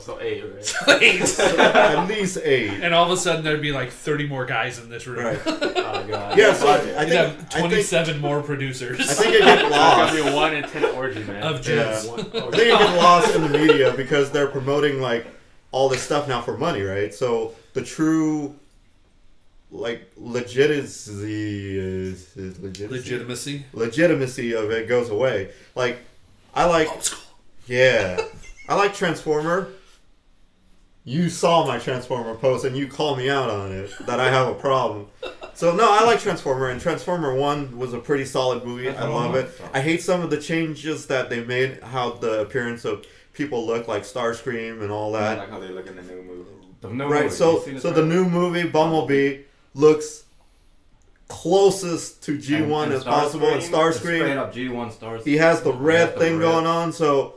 So 8, right? Eight. At least 8. And all of a sudden there'd be like 30 more guys in this room. Right. Oh god. Yeah, so I You'd have 27 more producers. I think it gets It's lost. gonna be a 1 in 10 orgy, man. Of Yeah. jizz. I think it gets lost in the media because they're promoting, like, all this stuff now for money, right? So the true, like, legitimacy of it goes away. Like, I like, I like Transformer. You saw my Transformer post and you called me out on it that I have a problem. So no, I like Transformer, and Transformer 1 was a pretty solid movie. I love it. I hate some of the changes that they made, how the appearance of people look, like Starscream and all I that. like how they look in the new movie. Right, so the new movie, Bumblebee, looks closest to G1 as possible, and Straight Starscream, up G1 Starscream. he has the red the thing red. going on, so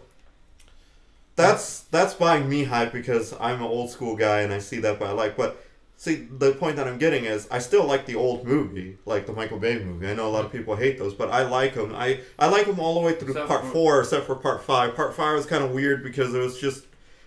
that's buying me hype because I'm an old school guy and I see that, but see, the point that I'm getting is I still like the old movie, like the Michael Bay movie. I know a lot of people hate those, but I like them. I like them all the way through Except part for- 4, except for part 5. Part 5 was kind of weird because it was just,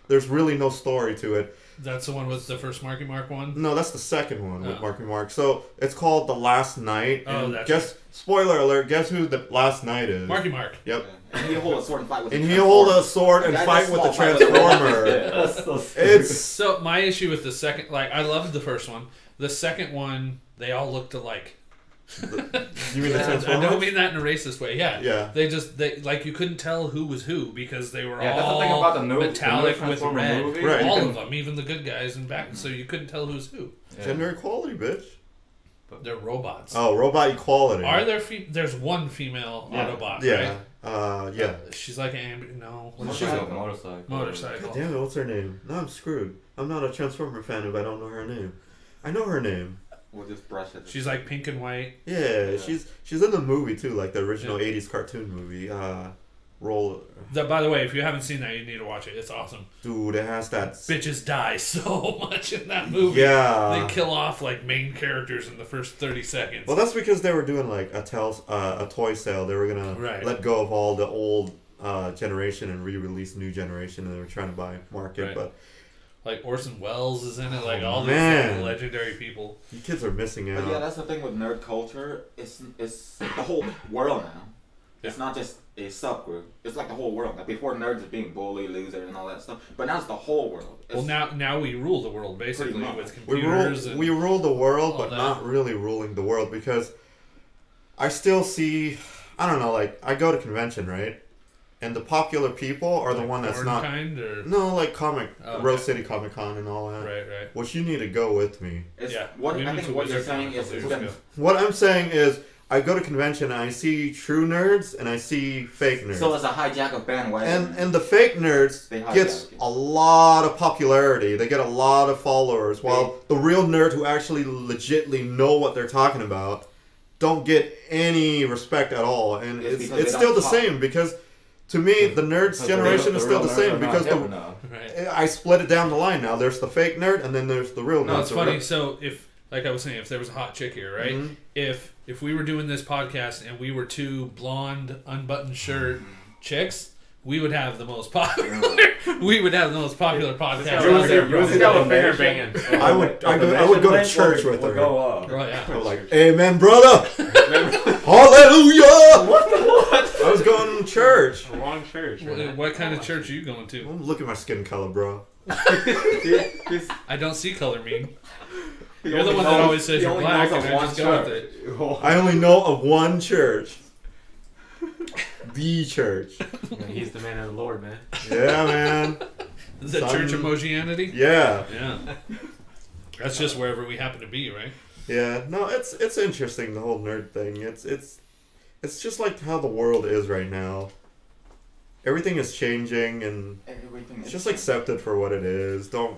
there's really no story to it. That's the one with the first Marky Mark one? No, that's the second one with Oh. Marky Mark. So it's called The Last Night. Oh, And that's guess, spoiler alert, guess who the Last Night is? Marky Mark. Yep. And he'll hold a sword and fight with And the he'll hold a Transformer. sword and That's fight a with the small fight with the Transformer. That's so stupid. It's So my issue with the second, like, I loved the first one. The second one, they all looked alike. you mean the I Transformers? don't mean that in a racist way. Yeah. Yeah. They like, you couldn't tell who was who because they were Yeah, that's the all thing about the new metallic with Transformer red. movie. Right. All You of them, even the good guys and back. So you couldn't tell who's who. Yeah. Gender equality, bitch. They're robots. Oh, robot equality. Are there? There's one female Yeah. Autobot, Yeah. right? Yeah. She's like no. What is she? Motorcycle. Motorcycle. God damn it, what's her name? No, I'm screwed. I'm not a Transformer fan if I don't know her name. I know her name. We'll just brush it. She's like pink and white. Yeah, she's in the movie too, like the original Yeah. 80s cartoon movie. By the way, if you haven't seen that, you need to watch it. It's awesome. Dude, it has that. Bitches die so much in that movie. Yeah. They kill off like main characters in the first 30 seconds. Well, that's because they were doing like a toy sale. They were gonna Right. let go of all the old generation and re-release new generation, and they were trying to buy market. Right. But Like Orson Welles is in it. Like Oh, all these man. legendary people. you kids are missing out. But yeah, that's the thing with nerd culture. It's the whole world now. It's not just a subgroup. It's like the whole world. Like before, nerds was being bullied, losers, and all that stuff. But now it's the whole world. It's, Well, now we rule the world basically Pretty much. with we computers. we rule the world, all but that. not really ruling the world because I still see. I don't know. Like I go to convention, right? And the popular people are the one that's porn not. kind or No, like Oh, okay. Rose City Comic Con and all that. right. Which you need to go with me. it's Yeah. what We I went think to what you're Wizard saying Con a is couple it's years been ago. What I'm saying is, I go to convention and I see true nerds and I see fake nerds. so it's a hijack of bandwagon. And the fake nerds They hijack gets it. a lot of popularity. They get a lot of followers, while the real nerd who actually legitly know what they're talking about don't get any respect at all. And It's it's because it's they still don't the talk. same because to me the nerds generation is still the same because Right. I split it down the line now. There's the fake nerd and then there's the real nerd. No, it's So funny. we're- So if, like I was saying, if there was a hot chick here, right? Mhm. If we were doing this podcast and we were two blonde unbuttoned shirt chicks, we would have the most popular. we would have the most popular podcast. You would see- out there, you would see bro. that with finger banging. I would go to church with her. Go up. Oh, yeah. I'm like, amen, brother. Hallelujah. What? I was going to church. A long church. man. What kind of church are you going to? Look at my skin color, bro. I don't see color mean. You're the one that always says you're black, and I just go with it. I only know of one church. The church. He's the man of the Lord, man. Yeah, man. The Church of Mojianity? Yeah. Yeah. That's just wherever we happen to be, right? Yeah. No, it's interesting, the whole nerd thing. It's just like how the world is right now. Everything is changing, and Everything it's is just accepted for what it is. Don't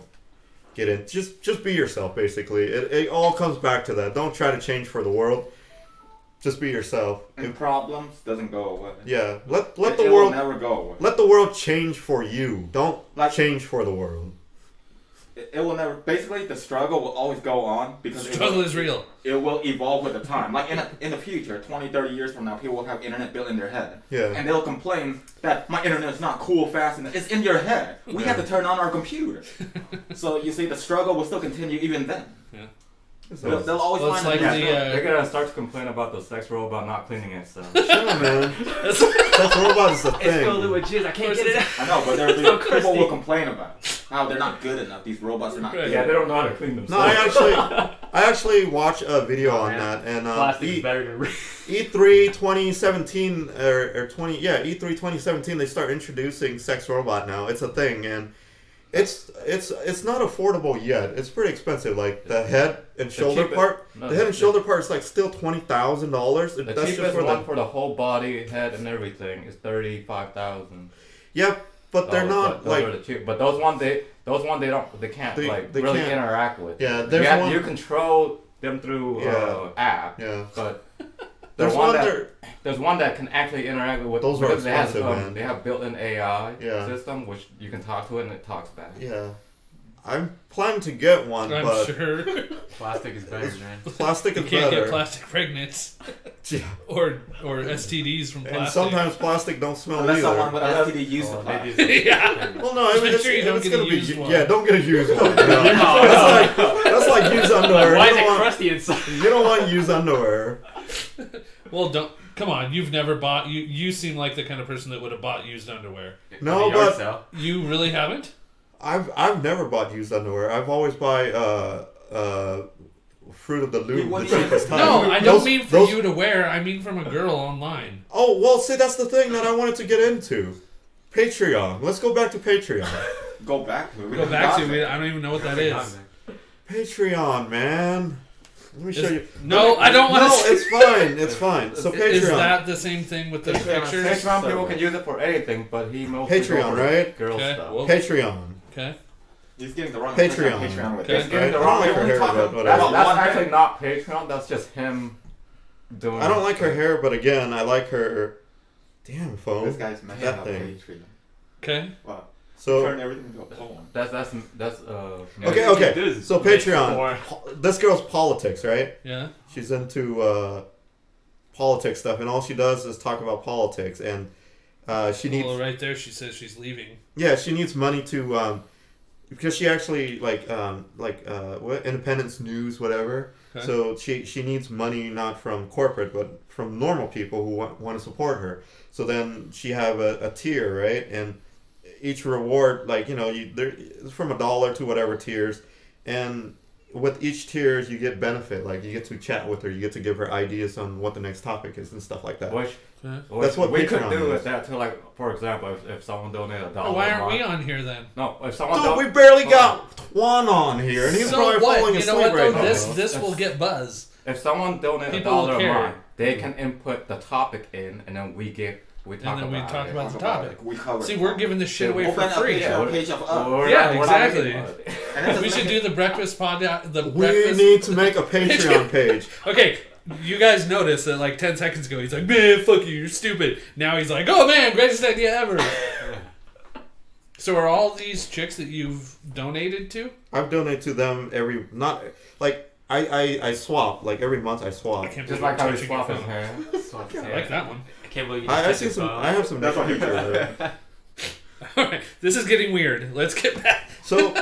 get in. Just be yourself, basically. It all comes back to that. Don't try to change for the world. Just be yourself. And problems doesn't go away. Yeah. Let It the will world never go away. let the world change for you. Don't Like- change for the world. It will never. Basically, the struggle will always go on because Struggle is real. it will evolve with the time. Like in the future, 20, 30 years from now, people will have internet built in their head. Yeah. And they'll complain that my internet is not cool, fast enough. It's in your head. We have to turn on our computer. So you see, the struggle will still continue even then. They'll always Well, it's find like a the, new They're gonna start to complain about the sex robot not cleaning itself. Sure, man. Sex robot is the It's filled thing. with jizz. I can't get it out. I know, but there So people crusty. will complain about how they're not good enough. These robots are not good. Yeah, they don't know how to clean No, themselves. I actually watched a video Oh, on man. that, and Plastic is better than real. E3 2017 or 20 E3 2017 they start introducing sex robot now. It's a thing, and it's not affordable yet. It's pretty expensive. Like the head and shoulder cheapest- part, no, the head and the- shoulder part is like still $20,000. The That's just cheapest for one the for the whole body, head, and everything is $35,000. yeah, but they're not those like are the cheap. But those one they can't They really can't- interact with. yeah. There's one. You control them through Yeah. app, Yeah, but there's the one that, there. there's one that can actually interact with. Those are because expensive, man. They have built-in AI Yeah. system which you can talk to it and it talks back. Yeah, I'm planning to get one, I'm but sure. Plastic is better, man. plastic You is can't better. get plastic pregnant. Yeah. Or STDs from And plastic. sometimes plastic don't smell Unless either. someone with STD used Oh, the they plastic. do something. Yeah. Well, no, I Just mean, make sure you don't it's get a gonna be used one. yeah. Don't get a used one. No. That's like used underwear. Why You is don't it want- crusty inside? You don't want used underwear. Well, don't. Come on, you've never bought. You seem like the kind of person that would have bought used underwear. No, At a yard but- sale. You really haven't? I've never bought used underwear. I've always buy Fruit of the Loom. wouldn't the even- cheapest time. No, I don't Those- mean for those- you to wear. I mean from a girl online. Oh well, see that's the thing that I wanted to get into. Patreon. Let's go back to Patreon. Go back to it. We Go don't back got to it. it. I don't even know what that is. Patreon, man. Let me show Is- you. No, I don't want No, to. it's fine. It's fine. So Patreon. Is that the same thing with the pictures? Patreon people can use it for anything, but he mostly Patreon, go for right? Girl Okay, stuff. well- Patreon. Okay. He's getting the wrong Patreon. Patreon with Okay. this. He's getting the I wrong. don't like her We're hair, talking but about whatever. That's one actually thing. not Patreon. That's just him doing. I don't like her hair, but again, I like her. Damn This phone. guy's messing That up thing. Patreon. Okay. Wow. So Turn everything into a poem. That's okay, What okay. you do is So make Patreon. more- This girl's politics, right? Yeah. She's into politics stuff, and all she does is talk about politics, and she needs Well, right there, she says she's leaving. yeah, she needs money to because she actually what Independence News, whatever. Okay. So she needs money not from corporate, but from normal people who want to support her. So then she have a tier, right? And each reward, like it's from $1 to whatever tiers, and with each tiers you get benefit, like you get to chat with her, you get to give her ideas on what the next topic is and stuff like that. Which That's what we could Patreon do is. with that too. Like for example, if someone donated $1, Oh, why aren't a we month- on here then? No, if someone Dude, we don't, barely got Twan on here, and he's So probably what? falling You asleep know what right though? now. This will get buzz. if someone donates People will $1 a care. month, they can input the topic in, and then we talk then we about talk it. about the topic. We cover See, it. we're giving this shit away for Open a free. Patreon page of us. We're Yeah, not exactly. making money. And it's We just should do the breakfast pod. The We breakfast. need to make a Patreon page. Okay, you guys noticed that like 10 seconds ago he's like, man, fuck you, you're stupid. Now he's like, oh man, greatest idea ever. So are all these chicks that you've donated to? I've donated to them I swap, like every month I swap. I can't Just believe like how you're he touching swap your his phone. hair. Swap his I hair. like that one. I can't believe you I just see took some. his phone. I have some That's different what he pictures. There. Alright, this is getting weird. Let's get back. So,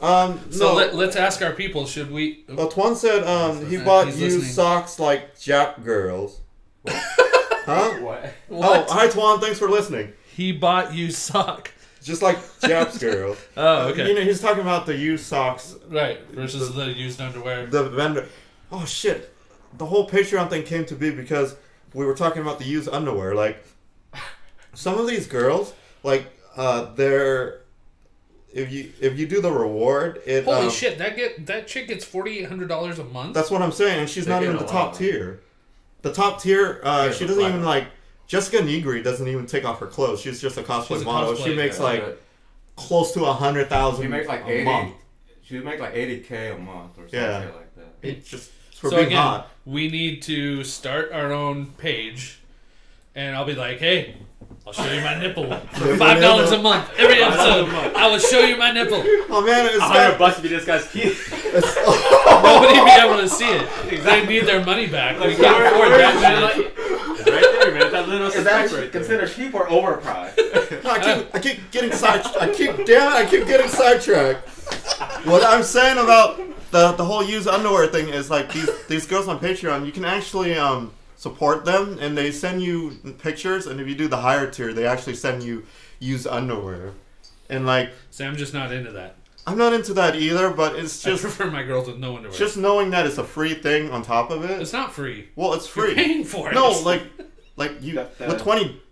So no. let's ask our people, should we... Well, Twan said he bought He's used listening. socks like Jap girls. Huh? What? Oh, What? hi Twan. Thanks for listening. He bought you sock. Just like Jap's girl. Oh, okay. You know, he's talking about the used socks. Right, versus the used underwear. The vendor. Oh shit! The whole Patreon thing came to be because we were talking about the used underwear. Like, some of these girls, like, they're if you do the reward, it Holy shit! That chick gets $4,800 a month. That's what I'm saying, and she's They not get even a the lot. top tier. The top tier, she doesn't even like. Jessica Negri doesn't even take off her clothes. She's just a cosplay She's a model. cosplay, She makes yeah. like close to 100,000 She makes like a 80. month. She make like 80K a month or something Yeah. like that. It's just for So being again, hot. we need to start our own page, and I'll be like, hey, I'll show you my nipple for $5 a month every episode. I will show you my nipple. Oh man, it's $100 got. to be this guy's kid. Nobody be able to see it. They need their money back. We can't afford that, man. It's right there, man. That little Is that subscribe right there. considered cheap or overpriced? No, I keep getting I keep getting sidetracked. What I'm saying about the whole used underwear thing is like these girls on Patreon, you can actually support them, and they send you pictures, and if you do the higher tier, they actually send you used underwear. And like, See, I'm just not into that. I'm not into that either, but it's I just prefer my girls with no underwear. just knowing that it's a free thing on top of it. It's not free. Well, it's You're free. paying for it. No, like you That-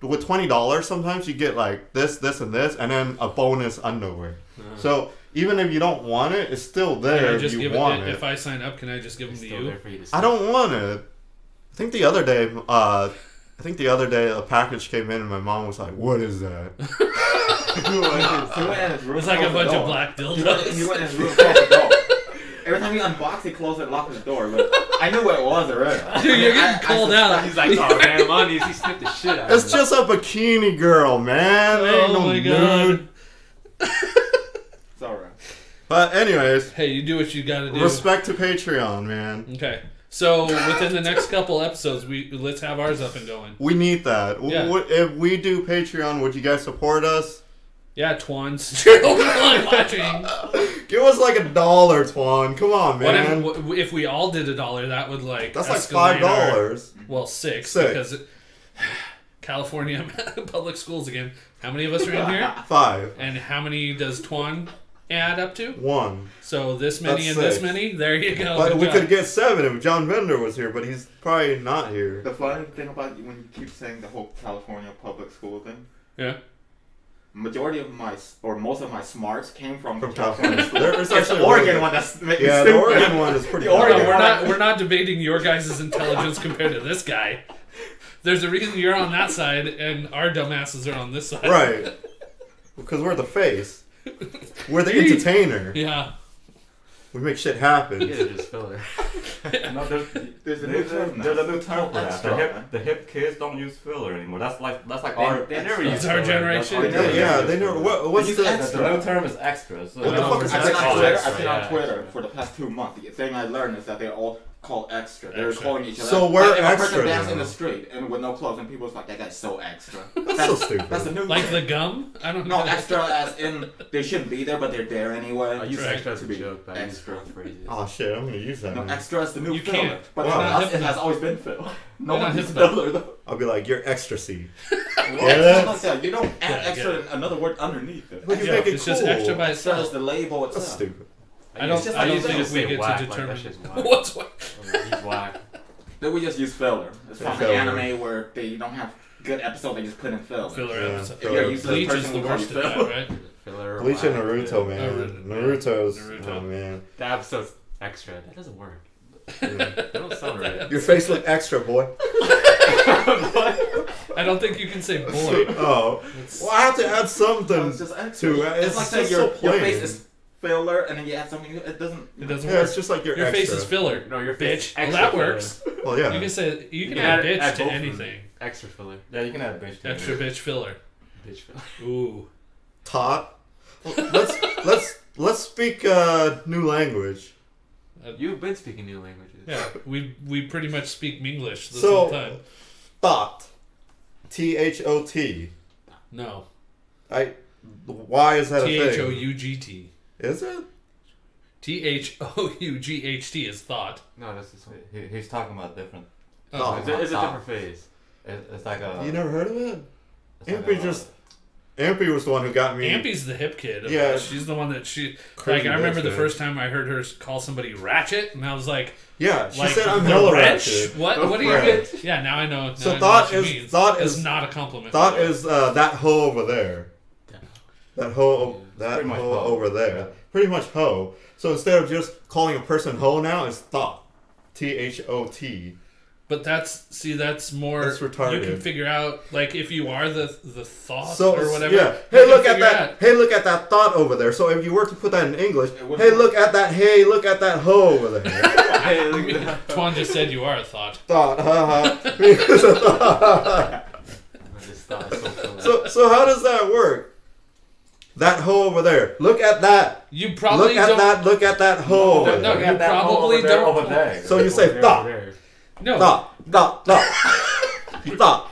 with $20 sometimes you get like this and this, and then a bonus underwear. So even if you don't want it, it's still Can there I if just you give want it? it. If I sign up, can I just give them It's to still you? there for you to see. I don't want it. I think the other day a package came in and my mom was like, "What is that?" He went in his room. It's like a closed the bunch of door. black He dildos. went in his room, closed the door. Every time he unboxed, he closed it and locked his door. But I knew what it was already. Dude, you're getting called out. He's like, oh man, I'm on these. He snipped the shit out of It's it. just a bikini girl, man. There ain't Oh no my god. nude. It's alright. But anyways, Hey, you do what you gotta do. respect to Patreon, man. Okay. So within the next couple episodes, let's have ours up and going. We need that. Yeah. If we do Patreon, would you guys support us? Yeah, Twans. You're watching. Give us like $1, Twan. Come on, man. What if we all did $1? That would like That's like escalate our- $5. Well, six. Six. Because California public schools again. How many of us are in here? 5. And how many does Twan add up to? 1. So this many That's and this 6. many. There you go. But Good we job. could get 7 if John Bender was here, but he's probably not here. The funny thing about when you keep saying the whole California public school thing, Yeah. majority of most of my smarts came from From California California. school. There's It's actually the Oregon really- one that's making Yeah, stupid. the Oregon one is pretty The No, Oregon good. one- we're not debating your guys' intelligence compared to this guy. There's a reason you're on that side and our dumbasses are on this side. Right. Because we're the face. We're the entertainer. Yeah. We make shit happen. You guys are just filler. No, There's a new term now. There's a new term for that. Extra. The hip kids don't use filler anymore. That's like They- our. they never extra. use It's our generation. They never Yeah, use they know. filler. What's They use the... extra. The new term is extra. So What the fuck is I've been extra? on Twitter. Extra, I've been on yeah. Twitter for the past 2 months. The thing I learned is that they're all called extra. They're Extra. calling each other. So we're like, if a extra person dances in now. the street and with no clothes, and people's like, "That guy's so extra." That's so stupid. That's the new. Like the term. gum? I don't No, know. extra as in they shouldn't be there, but they're there anyway. I use Right. extra as a To be joke, but I use extra. both phrases. Oh shit, I'm gonna use that. No, man. extra is the new You filler. can't. But Wow. for us, Hip- it has always been filler. No You're one not uses hip- filler though. I'll be like, you're ecstasy. What? You don't add Yeah, extra yeah. and another word underneath it. But you Yeah, make it it's cool. just extra by Extra is itself. the label That's itself. stupid. I don't. It's just I like don't you think say, we get whack, to like, determine that's just whack. what's what. He's whack. Then we just use filler. It's from Filler. an anime where they don't have good episode, they just put in filler. Filler Yeah. episode. If you're Filler. used to the Bleach is person the who calls worst you at that, filler. right? Filler. Bleach and whack, Naruto, yeah. man. Naruto. Naruto's. Naruto. Oh man. That episode's extra. That doesn't work. Yeah. That don't sound right. Your face look extra, boy. I don't think you can say boy. Oh. Well, I have to add No, something it's just extra. to It's like saying just your, so your plain. face is filler and then you add something, it doesn't. It doesn't Yeah, work. it's just like your Your extra. face is filler. No, your face Bitch. is Well, extra that filler. works. Well, yeah. You can say you can You add can bitch add to both of them. anything. Extra filler. Yeah, you can add bitch. to Extra it. bitch filler. Bitch filler. Ooh. Tot. Let's speak new language. You've been speaking new languages. Yeah, we pretty much speak Minglish this So- whole time. Thought. THOT. No. Why is that a thing? THOUGT. Is it? THOUGHT is thought. No, that's the song. He's talking about different. Oh. It's a different phase. It's like a. You never heard of it? it's like It'd be a- just Ampy was the one who got me. Ampy's the hip kid. Yeah. She's the one that she... Crazy Like, I remember bitch, the man. first time I heard her call somebody ratchet, and I was like... Yeah, she like, said I'm the hella wretch? ratchet. What do you Right. mean? Yeah, now I know. Now So I know thought what she is- means. thought It's is- not a compliment. Thought is that hoe over there. That hoe, that Pretty much hoe hoe. over there. Yeah. Pretty much hoe. So instead of just calling a person hoe now, it's thought. Thot. But that's more. That's retarded. You can figure out, like, if you are the thought So or whatever. yeah. you Hey, can look at figure that. out- Hey, look at that thought over there. So if you were to put that in English, It wouldn't hey, work. look at that. Hey, look at that hoe over there. Hey, look at that. Twan just said you are a thought. Thought. Haha. I just thought it so funny. So how does that work? That hoe over there. Look at that. You probably Look at don't. that. Look at that hoe over No, there. you probably over there, don't. over there. So you say Over there, thought. over there. No, Thought. Thought.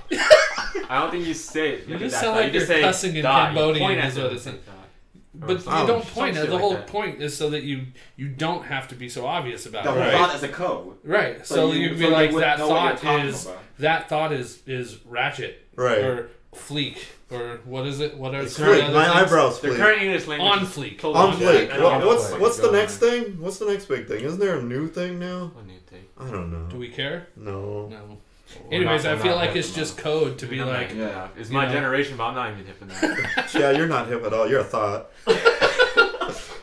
I don't think you say it. You like just that, sound thought. like You just you're say cussing in thought. You Cambodian point at is what them it's and like. say thought. but Or you something. don't Some point. shit The like whole that. point is so that you don't have to be so obvious about The it. whole Right. thought is a code. Right. So So you- you'd be so you like, wouldn't that know what you're thought talking is about. that thought is ratchet. Right. Or fleek. Or what is it? What are It's some of the fleek. other My things? eyebrows The fleek. current English language On is fleek. totally On different. fleek. I don't know What's what's the going next on. thing? What's the next big thing? Isn't there a new thing now? What new thing? I don't know. Do we care? No. No. We're Anyways, not- I we're feel not like hip it's enough. just code to be We're not like, hip Yeah. enough. It's you my know. generation, but I'm not even hip enough. Yeah, you're not hip at all. You're a thought.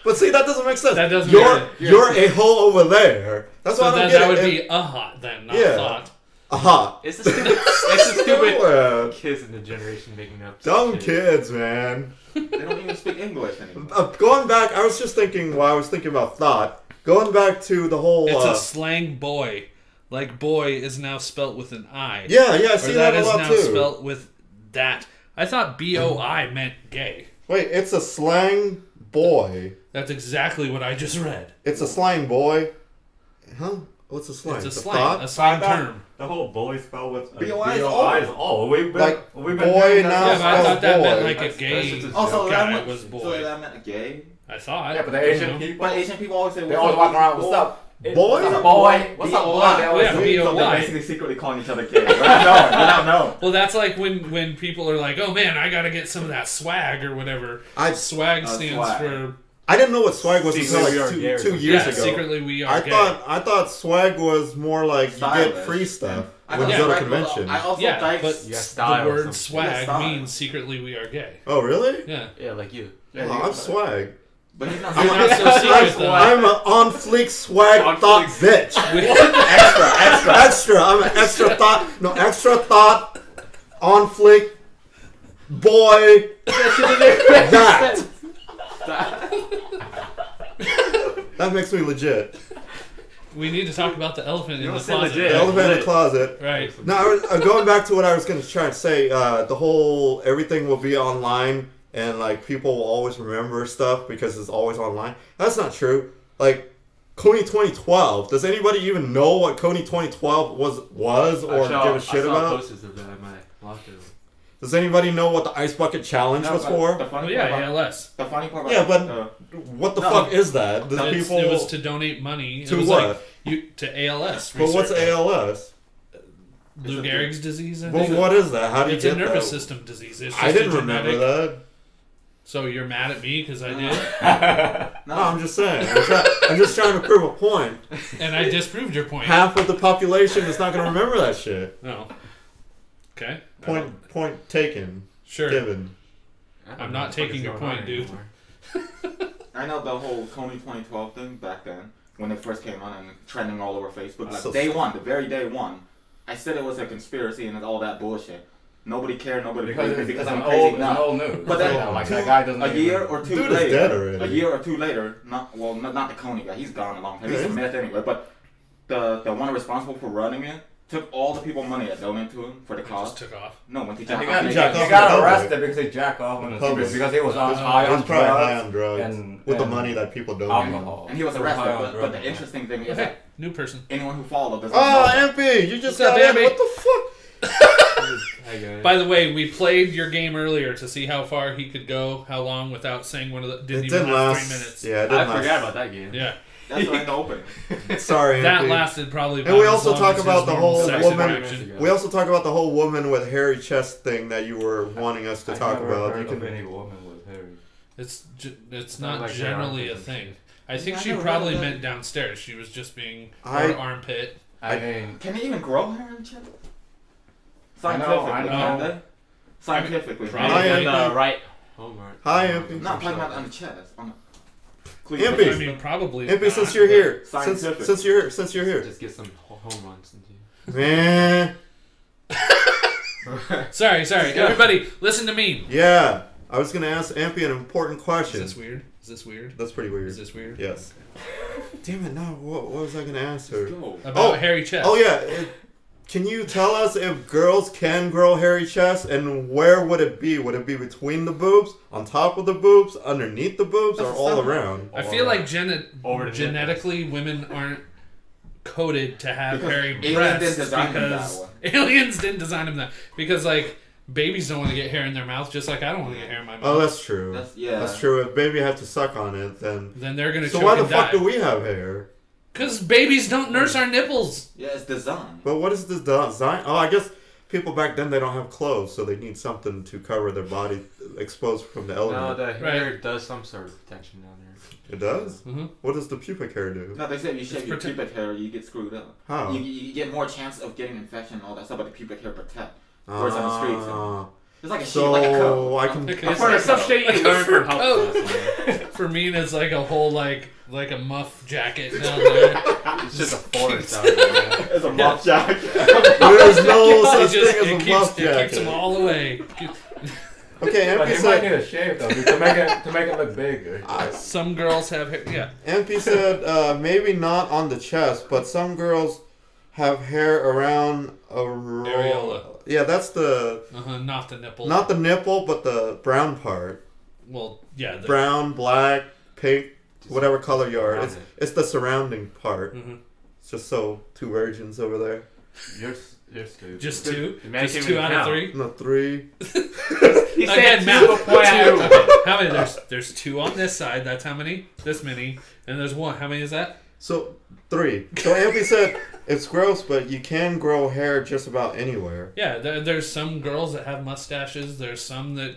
But see, that doesn't make sense. That doesn't you're, make sense. You're a hoe over there. That's so why I don't then get that it. would If- be a hot then, not Yeah. thought. Aha. It's the stupid Well, kids in the generation making up dumb shit. kids, man. They don't even speak English anymore. Going back, I was just thinking while I was thinking about thought. Going back to the whole. It's a slang boy. Like boy is now spelt with an I. Yeah, I Or see that that a is lot now too. spelt with that. I thought BOI meant gay. Wait, it's a slang boy. That's exactly what I just read. It's a slang boy. Huh? What's a slang? It's a The slang, thought? a slang Thought. term. The whole boy spell with B.O.I. is B.O.I. is all. all. We've been, Like, we've been boy doing now Yeah, that. but I thought that boy. meant like a That's gay just a Also, guy that was so boy. that meant gay. I thought. Yeah, but the I don't Asian know. people, But Asian people always say, they always walk around, what's up? Boy? What's up, boy? What's up, boy? They always Yeah, say- B.O.Y. So they're basically secretly calling each other gay. We're not knowing. Well, that's like when people are like, "Oh man, I gotta get some of that swag or whatever." Swag stands swag. for I didn't know what swag was until Secretly we like are gay or 2 something. years yeah. ago. Secretly, we are I gay. thought swag was more like you Stylish. get free stuff I when you thought go to swag was- convention. I also yeah, thought but Yeah, style the or word something. swag style. means secretly we are gay. Oh really? Yeah. Yeah, like you. Yeah, Oh, I'm swag. But he's not You're swag. not so serious though. I'm an on fleek swag On thought fleek. bitch. extra. Extra. I'm an extra thought. No extra thought. On fleek. Boy. That. That makes me legit. We need to talk about the elephant in don't the say closet. legit. The Yeah, elephant in the lit. closet. Right. Now, going back to what I was going to try and say, the whole everything will be online and like people will always remember stuff because it's always online. That's not true. Like Coney 2012. Does anybody even know what Coney 2012 was or give a shit I saw about? posters of that in my locker room. Does anybody know what the ice bucket challenge was for? The Oh funny yeah, part about, ALS. the funny part about Yeah, but what the No. fuck is that? Does It's- people? It was to donate money. To it was what? Like to ALS. But what's research. ALS? Lou Gehrig's disease. I Well, think. what is that? How do you It's a get nervous that? system disease. It's I just a didn't remember genetic- that. So you're mad at me because I did, No, I'm just saying. I'm just trying to prove a point. and I disproved your point. Half of the population is not going to remember that shit. No. Okay. Point taken. Sure. Given. I don't I'm know not what the fuck taking is your going on point, dude. anymore. I know the whole Coney 2012 thing back then when it first came on and trending all over Facebook. Like So- day one, the very day one, I said it was a conspiracy and all that bullshit. Nobody cared. Nobody Because believed it it's I'm an crazy old, it's an nut. old news. But then like two- that guy doesn't a even- year or two Dude is dead later, already. a year or two later, not the Coney guy. He's gone a long time. He's Yeah, a he's- myth anyway. But the one responsible for running it took all the people money that donated to him for the Just cause. took off. No, when he He jacked got, off, he jacked got, off he got in public. arrested because he jacked off on the public. street because he was Oh, high He was on probably high drugs on drugs and with the money that people donate. alcohol. and he was High arrested. on But drugs. the interesting thing is Okay. that New person. anyone who followed doesn't Oh, know. MP, you just What's up, got in. Ampy? What the fuck? Hi, guys. By the way, we played your game earlier to see how far he could go, how long without saying one of the. Didn't It even didn't last last. 3 minutes. Yeah, it I didn't last. forgot about that game. Yeah. That's what I'm hoping. Sorry, That Ampy. lasted probably. And we about also as long talk as about his the normal whole sex woman- interaction. We also talk about the whole woman with hairy chest thing that you were wanting us to I talk never about. heard You of can. any woman with hair. It's Not not like generally their a armpits thing. I think I she never probably heard of that. meant downstairs. She was just being I- or armpit. I mean, Can they even grow hair in chest? I know, Scientifically, I know. can they? Scientifically. Probably. Hi, Get the Ampy. right homework. Hi, Ampy. Not talking about on the chest. On the Ampy. I mean, probably. Ampy, not, since you're but- here, Scientific. since you're here, Just get some home runs into you. man. Sorry. Everybody, listen to me. Yeah, I was gonna ask Ampy an important Is question. this weird? Is this weird? That's pretty weird. Is this weird? Yes. Damn it! No. What was I gonna ask her? Let's go. About Oh. hairy chest. Oh yeah. Can you tell us if girls can grow hairy chests, and where would it be? Would it be between the boobs, on top of the boobs, underneath the boobs, or That's all something. around? I feel like Over the genetically women aren't coded to have Because hairy aliens breasts didn't design them that because way. aliens didn't design them that because like babies don't want to get hair in their mouth just like I don't want to get hair in my mouth. Oh, that's true. Yeah. That's true. If baby had to suck on it, then. Then they're gonna So choke why the and fuck die. do we have hair? Because babies don't nurse our nipples. Yeah, it's designed. But what is this design? Oh, I guess people back then they don't have clothes, so they need something to cover their body exposed from the No, element. the hair does some sort of protection down there. It does. Mm-hmm. What does the pubic hair do? No, they said if you shave It's your protect- pubic hair, you get screwed up. How? You get more chance of getting infection and all that stuff, but the pubic hair protect. Whereas on the streets, Ah. it's like a So, sheet, like a coat. I can- Okay, It's like some shit you learn from health Oh. class. man. For me, it's like a whole like a muff jacket down there. It's just a forest out there, man. It's a muff jacket. There's no such it just thing as a muff it keeps them jacket. all away. Okay, but MP you might need said. a shave though to make it look bigger. Some girls have hair. Yeah. MP said maybe not on the chest, but some girls have hair around Areola. Yeah, that's the Not the nipple. not the nipple, but the brown part. Well, yeah. The, Brown, black, pink, whatever color you are. around It's it. it's the surrounding part. Mhm. It's just so two virgins over there. You're stupid. Just two. Man, Just can't two even out of count. three. No, three. He Again, said math. 2.2. Two. Okay, how many? There's two on this side. That's how many. This many. And there's one. How many is that? So three. So Ampy said it's gross, but you can grow hair just about anywhere. Yeah. There's some girls that have mustaches. There's some that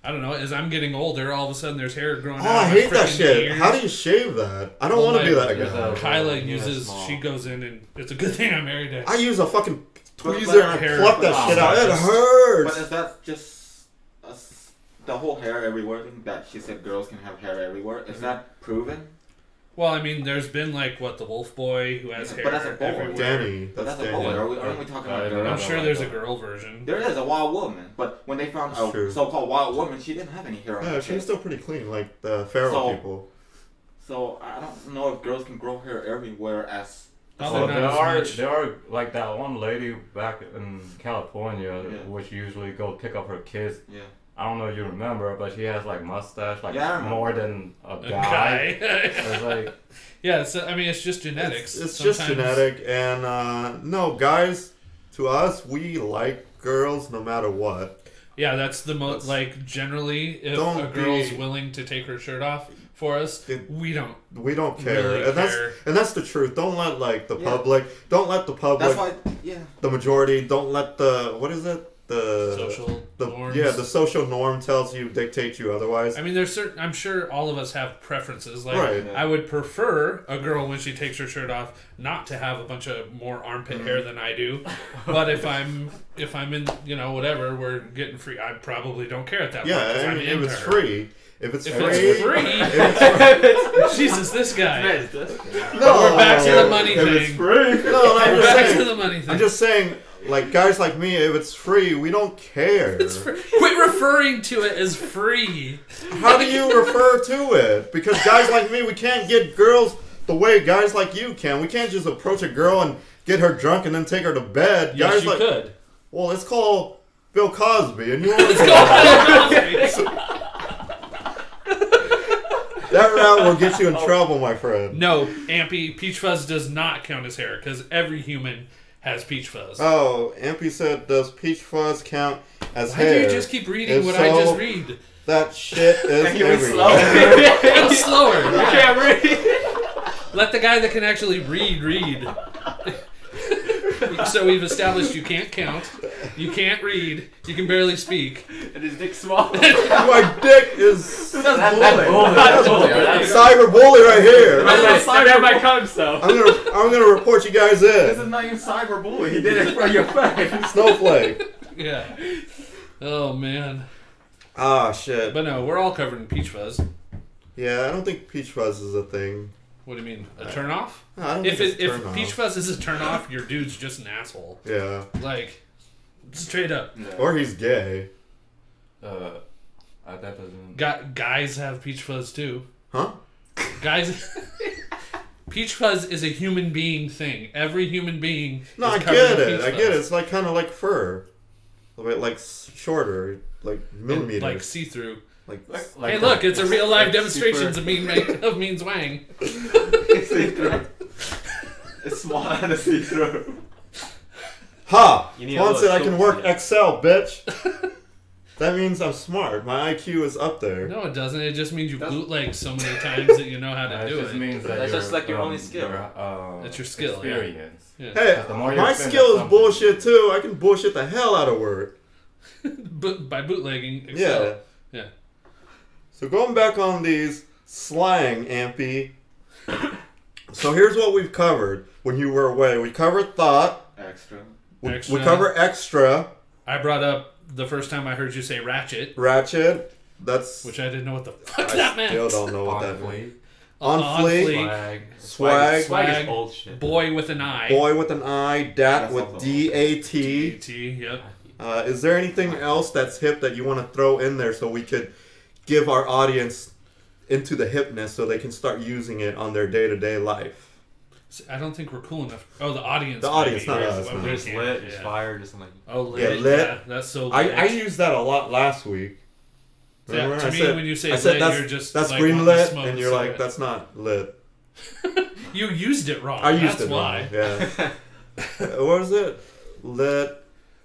I don't know. As I'm getting older, all of a sudden there's hair growing Oh, out. I of my hate that freaking shit. ears. How do you shave that? I don't Well, want to my- be that there's guy. a- Kyla Yeah, uses. small. She goes in and it's a good thing I'm married to. I use a fucking tweezer but and hair- pluck that oh, shit out. It just- But hurts. is that just the whole hair everywhere thing that she said girls can have hair everywhere? Is that proven? Well, I mean, there's been like what the Wolf Boy who has Yeah, hair but that's a boy. everywhere. Danny. But That's that's a Danny. boy. Aren't we talking I about don't know. I'm girls? sure there's a girl version. There is a wild woman, but when they found That's a true. so-called wild woman, she didn't have any hair on Yeah, her she was face. still pretty clean, like the feral So- people. So I don't know if girls can grow hair everywhere as. Probably Well, not there as are much. there are like that one lady back in California, Yeah. which usually go pick up her kids. Yeah. I don't know if you remember, but she has like mustache, like Yeah, I remember. more than a A guy. guy. It's like Yeah, so, I mean, it's just genetics. It's just Sometimes- genetic, and no, guys, to us, we like girls no matter what. Yeah, that's the most, That's- like, generally, if Don't a girl's be- willing to take her shirt off for us, we don't. We don't care, Really and care. that's the truth. Don't let like the Yeah. public, don't let the public, That's why. Yeah. the majority, don't let the what is it the Social the norms. yeah the social norm tells you dictate you otherwise. I mean, there's certain. I'm sure all of us have preferences. Like, Right. I would prefer a girl when she takes her shirt off not to have a bunch of more armpit hair than I do. But if I'm in, whatever, we're getting free. I probably don't care at that point. Yeah, 'cause I I'm mean, if into it's her. free, if it's If free, it's free, if it's Jesus, this guy. no, We're back to the money if it's thing. free. No, I'm We're just back to saying. the money thing. I'm just saying, like guys like me, if it's free, we don't care. It's free. Quit referring to it as free. How do you refer to it? Because guys like me, we can't get girls the way guys like you can. We can't just approach a girl and get her drunk and then take her to bed. Yes, guys you like, could. well, it's called Bill Cosby, and you want It's to called Cosby. that route will get you in trouble, my friend. No, Ampy, peach fuzz does not count as hair because every human has peach fuzz. Oh, Ampy said, does peach fuzz count as Why hair? do you just keep reading If what I just so, read? That shit is And he was everywhere. Go slower. I can't read. Let the guy that can actually read. So we've established you can't count, you can't read, you can barely speak. And his dick's small. My dick is That's bully. That's cyber bully right here. That might come so. I'm gonna report you guys This is in. not even cyberbullying. He did it for your face. Snowflake. Yeah. Oh man. Ah shit. But no, we're all covered in peach fuzz. Yeah, I don't think peach fuzz is a thing. What do you mean? A turn off? No, I don't If think it's a if turn-off. peach fuzz is a turn off, your dude's just an asshole. Yeah. Like, straight up. Or he's gay. That doesn't. Guys have peach fuzz too. Huh? Guys, peach fuzz is a human being thing. Every human being. No, is I covered get in it. peach I get it. fuzz. It's like kind of like fur. A bit like shorter, like millimeters. Like see through. Like Hey, look! It's a real life like demonstration super- of Mean Zwang. See-through. It's small and a see-through. ha! You need a Juan little said I can short work stick. Excel, bitch. That means I'm smart. My IQ is up there. No, it doesn't. It just means you bootleg so many times that you know how to It do just it. means that That's just like your only skill. That's your skill, yeah. Experience. Yeah. Hey, The more you my spend skill on is something. bullshit too. I can bullshit the hell out of Word. But by bootlegging Excel. Yeah. Yeah. So going back on these slang, Ampy. So here's what we've covered when you were away. We covered thought. Extra. We Extra. cover extra. I brought up the first time I heard you say ratchet, Ratchet. That's. which I didn't know what the fuck I that meant. still don't know what On that means. fleek. On fleek. Swag. Swag. Swag Swag. is old shit. Boy with an eye. Boy with an I. Dat That's with also- D-A-T. T. Yep. Is there anything else that's hip that you want to throw in there so we could give our audience into the hipness so they can start using it on their day-to-day life? I don't think we're cool enough. Oh, the audience. The audience, maybe. not Yeah, us, well, no. we There's can't, lit, there's yeah. fire, just like. Oh, lit. Yeah, lit. Yeah, that's so lit. I used that a lot last week. Yeah, Remember? to I me, said- when you say I said lit, that's, you're just that's like green wanting to lit, smoke and a you're like, cigarette. that's not lit. You used it wrong. I used that's it why. wrong. Yeah. What was it? Lit,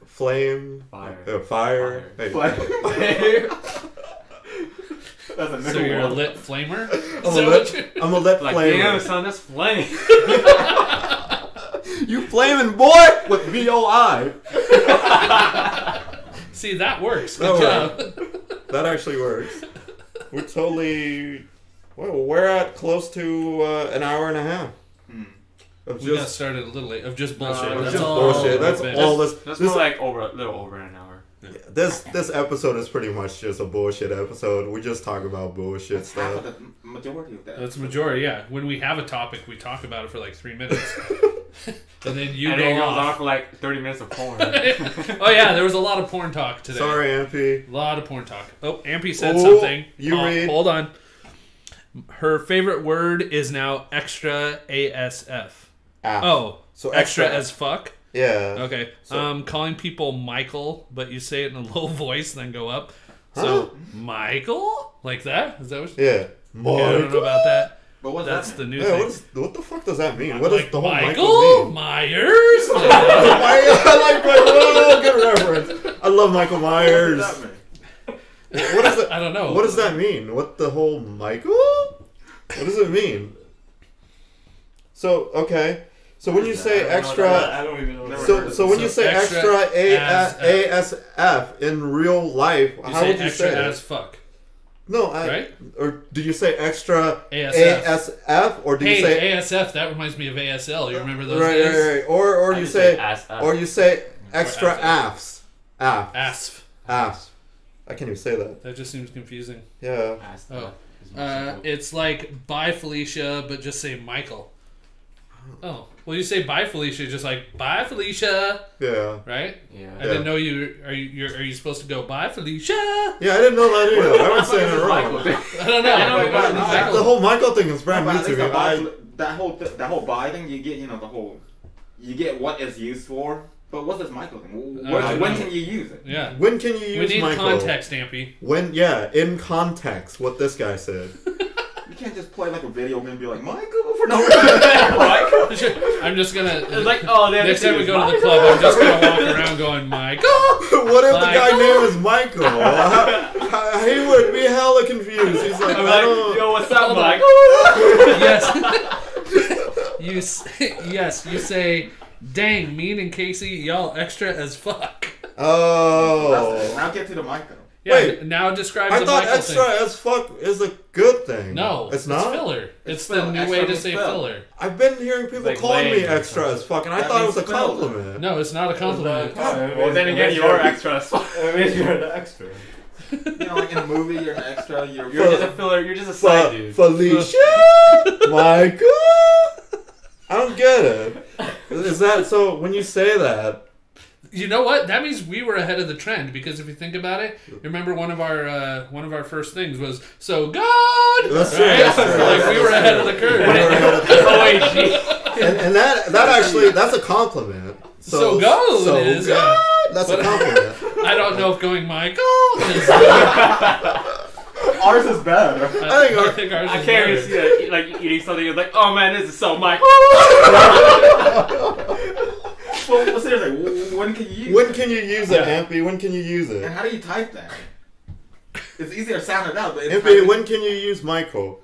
flame, Fire. fire. Hey. That's a new So you're a one. lit flamer? I'm a lit, I'm a lit Like, flamer. damn, son, that's flame. You flaming boy with B-O-I. See, that works. That Good job. That actually works. We're totally. Well, we're at close to an hour and a half. Of We got just, started a little late of just bullshit. of That's just all bullshit. That's we've been. all this. That's This, more like a little over an hour. this episode is pretty much just a bullshit episode. We just talk about bullshit That's half stuff. of the majority of that. That's the majority, yeah. When we have a topic, we talk about it for like 3 minutes. And then you And go then it goes on off. for like 30 minutes of porn. Oh, yeah, there was a lot of porn talk today. Sorry, Ampy. A lot of porn talk. Oh, Ampy said Oh, something. you read. Hold on. Her favorite word is now extra ASF. Ah. Oh, So extra extra- as fuck? Yeah. Okay. So- Calling people Michael, but you say it in a low voice, then go up. Huh? So, Michael? Like that? Is that what Yeah. Yeah, I don't know Michael. about that. But what's That's that the new Yeah, thing. what the fuck does that mean? What does Like the whole Michael Michael mean? Myers? I like Michael. Oh, good reference. I love Michael Myers. What does that mean? What is it? I don't know. What does that mean? What the whole Michael? What does it mean? So okay. So when you say extra, I don't even know. Never so heard of so when you So say extra extra ASF in real life, You how say would you extra say as it? fuck. No, Right? Or do you say extra ASF. ASF, or do you Hey, say ASF, that reminds me of ASL. You remember those right, days? right, right, or I you just say ass up. or you say extra ASF. AFs, ASF. AFs. I can't even say that. That just seems confusing. Yeah. Ass Oh. up is more simple. It's like bye Felicia, but just say Michael. Oh, well, you say bye Felicia, just like bye Felicia, Yeah. right? Yeah. I didn't know you. Are you supposed to go bye Felicia? Yeah, I didn't know that either. I was saying it Michael. wrong. I don't know. I know about Michael. The whole Michael thing is brand But new at to least me. the buy- that whole buy thing, you get you get what it's used for. But what's this Michael thing? I don't When know. can you use it? Yeah. When can you We use need Michael? context, Ampy. When, yeah, in context, what this guy said. You can't just play like a video game and be like Michael for no reason. I'm just gonna. It's like, oh, there Next it time we is, go to the Michael. club, I'm just gonna walk around going, Michael. What if the guy Michael? name is Michael? He would be hella confused. He's like, I'm I like, don't. yo, what's up, Hold on. Michael? Yes. Yes, you say, dang, mean and Casey, y'all extra as fuck. Oh. Now get to the mic though. Yeah, Wait, now describe I the thought Michael extra thing. as fuck is a good thing. No, it's not. filler. It's the filler. new Extra way to means say fill. filler. I've been hearing people Like calling me lame or extra as fuck, and I That thought it was a means fill. compliment. No, it's not a compliment. Well, then again, you're extra. It means you're the extra. You know, like in a movie, you're an extra. You're You're just a filler. You're just a side dude. Felicia, Michael. I don't get it. Is that so? When you say that, You know what? That means we were ahead of the trend because if you think about it, remember one of our first things was so God. That's true, Right? that's true. Like we were ahead of the curve. Oh, gee. and that actually that's a compliment. So go So it is, God, that's a compliment. I don't know if going Michael is. Ours is better. I think ours I is can't better. even see that. Like eating something. You're like, oh man, this is so Mike. Well, seriously, when can you use When it? can you use it, Ampy? When can you use And it? how do you type that? It's easier to sound it out, but it's Ampy, typing- when can you use Michael?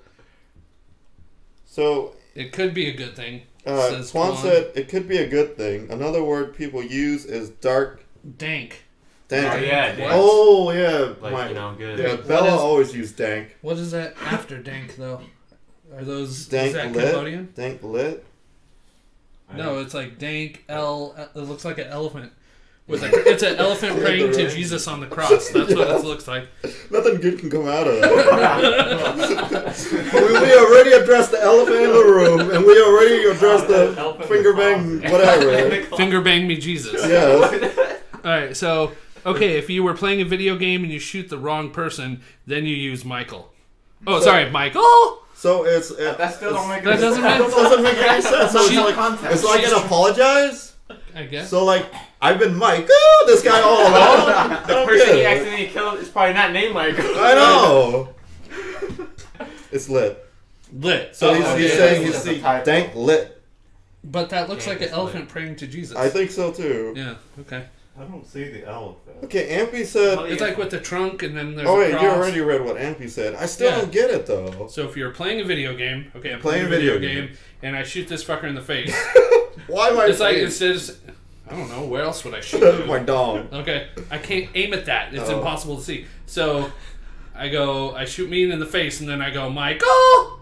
So It could be a good thing. Says Quan Quan. said it could be a good thing. Another word people use is dark. Dank. Dank. Oh, yeah, dank. Oh yeah, Like, my- you know, good. Yeah, What Bella is- always used dank. What is that after dank though? Are those Dank is that lit. Cambodian? Dank lit. No, it's like dank it looks like an elephant. It's an elephant praying to Jesus on the cross. That's what it looks like. Nothing good can come out of that. we already addressed the elephant in the room, and we already addressed the Elephant finger in the bang closet. whatever. Finger bang me Jesus. Yes. Alright, so okay, if you were playing a video game and you shoot the wrong person, then you use Michael. Oh, sorry, Michael. So it's That still don't make That any doesn't sense. make doesn't make any sense. So it's She- like context. it's like an apologize. I guess. So like I've been Mike. This guy all along. I The don't person get he it. accidentally killed is probably not named Mike. I know. It's lit. Lit. So Oh, he's okay. saying It's he's just a typo. dank lit. But that looks Yeah, like an it's elephant praying to Jesus. I think so too. Yeah, okay. I don't see the elephant. Okay, Ampy said. It's like with the trunk and then there's Oh a wait, cross. you already read what Ampy said. I still Yeah. don't get it though. So if you're playing a video game, okay, I'm Playing playing a video video game, and I shoot this fucker in the face. Why am I? It's like it says, I don't know, where else would I shoot you? my dog. Okay, I can't aim at that. It's Oh. impossible to see. So I shoot Mean in the face, and then I go, Michael,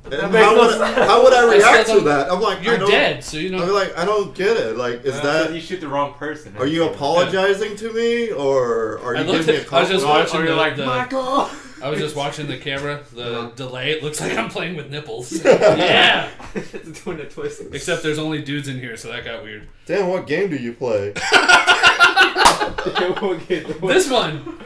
And makes how, no would, how would I I react still to don't- that? I'm like, I you're don't- dead. So you I'm know. like, I don't get it. Like, is that? you shoot the wrong person? Are you apologizing to me, or are I you looked giving me a at- I was just compliment? watching Or you're the- like the- Michael. I was just watching the camera, the Uh-huh. delay. It looks like I'm playing with nipples. Yeah. It's doing a twist. Except there's only dudes in here, so that got weird. Damn, what game do you play? This one,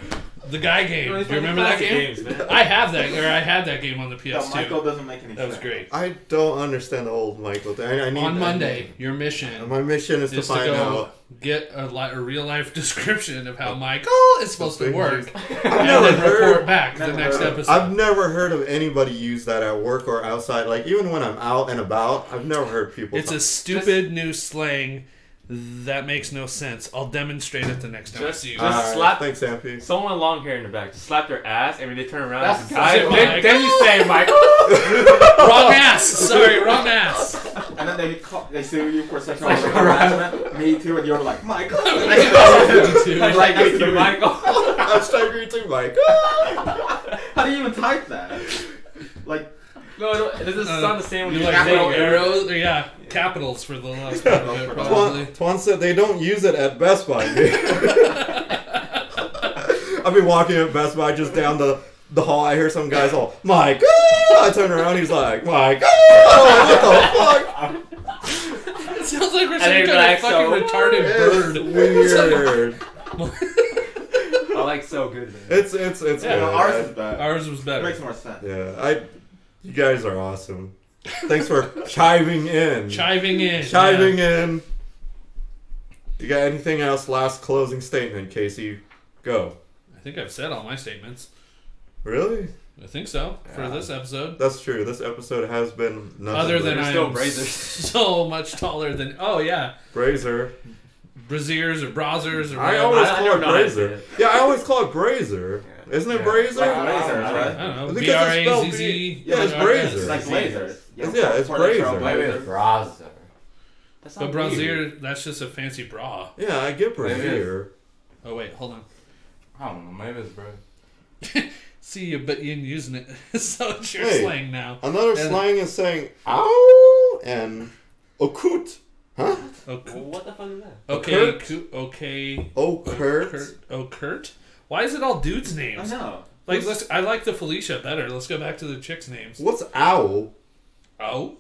the guy game. Do you remember that game? Games, man. I have that, or I had that game on the No, PS2. Michael doesn't make any That was sense. great. I don't understand the old Michael thing. I need On Monday, your mission My mission is to is to find go out. get a real life description of how Michael is supposed to thing work, I've and never then heard. report back the Never next heard. episode. I've never heard of anybody use that at work or outside. Like even when I'm out and about, I've never heard people. It's a stupid new slang that makes no sense. I'll demonstrate it the next time I Just- see you. just- Alright, slap- Thanks, Ampy. Someone with long hair in the back. Just slap their ass, and when they turn around, That's it's a guy. it, Then you say Michael. Wrong ass. Sorry, wrong ass. And then they sue you for sexual harassment. Me too, and you're like, Michael. Me Like you, Michael. Hashtag you too, Mike. How do you even type that? Like, No, it doesn't sound the same when You you're like saying little it. arrows? Or, yeah, capitals for the last part of it, probably. Twan said they don't use it at Best Buy. I've been walking at Best Buy just down the hall. I hear some guys all, Mike. I turn around. He's like, Mike. What the fuck? It sounds like we're And some they'd kind be of like, fucking so- retarded bird. It's weird. I like so good, man. It's Yeah. good. ours is bad. Ours was It better. makes more sense. Yeah, you guys are awesome. Thanks for chiving in. Chiving in. Chiving in. You got anything else? Last closing statement, Casey. Go. I think I've said all my statements. Really? I think so for this episode. That's true. This episode has been nothing Other but than You're I still am Brazers. so much taller than. Oh yeah, Brazier. braziers or brazzers or I whatever. always I call don't it know how to say Brazier. it. Yeah, I always call it Brazier. Isn't it Yeah. Brazier? Like lasers, right? I don't know. Because it's spelled BRAZZ. Yeah, it's It's Brazier. like lasers. it's for the Brazier. Trailblazers. Maybe it's Brazier. That's But not brassiere, weird. that's just a fancy bra. Yeah, I get Maybe brazier. Oh wait, hold on. I don't know. Maybe it's bro. See you, but you're using it. So it's your Hey. slang now. Another And- slang is saying ow and okut. Huh? Well, what the fuck is that? Okay, Kurt? okay. Okurt. Kurt. Why is it all dudes' I names? know. Like, I like the Felicia better. Let's go back to the chicks' names. What's owl? Oh,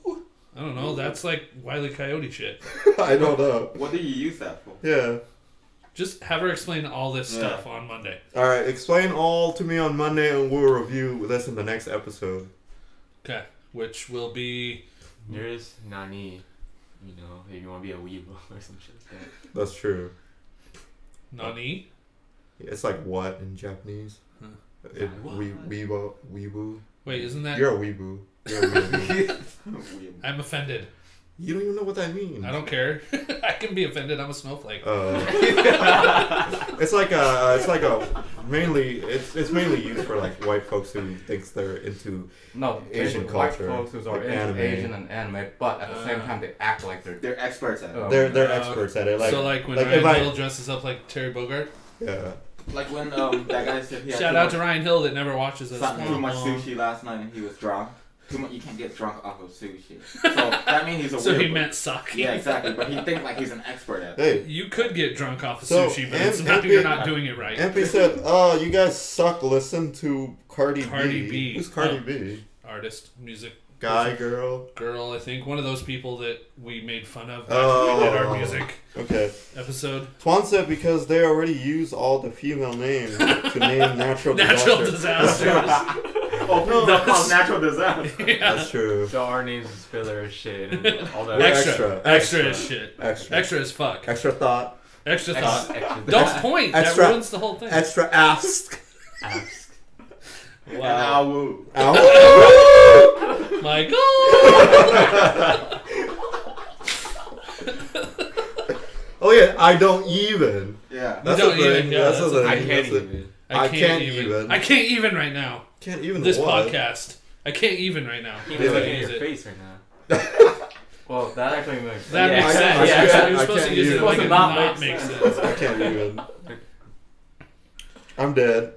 I don't know. That's like Wile E. Coyote shit. I don't know. What do you use that for? Yeah. Just have her explain all this Yeah. stuff on Monday. All right. Explain all to me on Monday, and we'll review this in the next episode. Okay, which will be There's Nani, you know, if you want to be a weeble or some shit like that. That's true. Nani. It's like what in Japanese? Huh. Weebu. Wait, isn't that? You're a weebu. You're a weebu. I'm offended. You don't even know what that means. I don't care. I can be offended. I'm a snowflake. It's like mainly it's mainly used for like white folks who thinks they're into No, Asian white culture, folks who are like into anime. Asian and anime, but at the same time they act like they're. They're experts at it. they're experts at it. Like so like when if Ryan Hill dresses up like Terry Bogard. yeah. Like when that guy said he had Shout too out much- to Ryan Hill that never watches us. too much sushi last night and he was drunk. Too much, you can't get drunk off of sushi. So that means he's a So he weirdo. meant sake. Yeah, exactly. But he thinks like he's an expert at it. Hey, You could get drunk off of So, sushi, but it's and- not, and you're be- not doing it right. MP said, "Oh, you guys suck. Listen to Cardi Cardi B. B. Who's Cardi Oh. B? Artist, music, Guy, girl. girl, I think. One of those people that we made fun of Oh. when we did our music Okay. episode. Twan said because they already use all the female names to name natural Natural disasters. disasters. Oh, No, that cause that's- natural disaster. Yeah. That's true. So our names is filler as shit and all that. We're Extra. extra. Extra as shit. Extra. Extra as fuck. Extra thought. Extra thought. Extra Don't point. Extra- That ruins the whole thing. Extra ask. ask. Wow. Ow. Ow. Michael! Oh yeah, I don't even. Yeah. That's don't the thing. even, yeah, that's that's the a thing. I can't That's it. even. I can't even. I can't even right now. Can't even This what? podcast. I can't even right now. Can't Yeah. look I at use your it. face right now. Well, that actually makes sense. That Yeah, makes I- sense. I You're can't- supposed- I You're supposed to can't use it even. like it Supposed to not not make make sense. I can't even. I'm dead.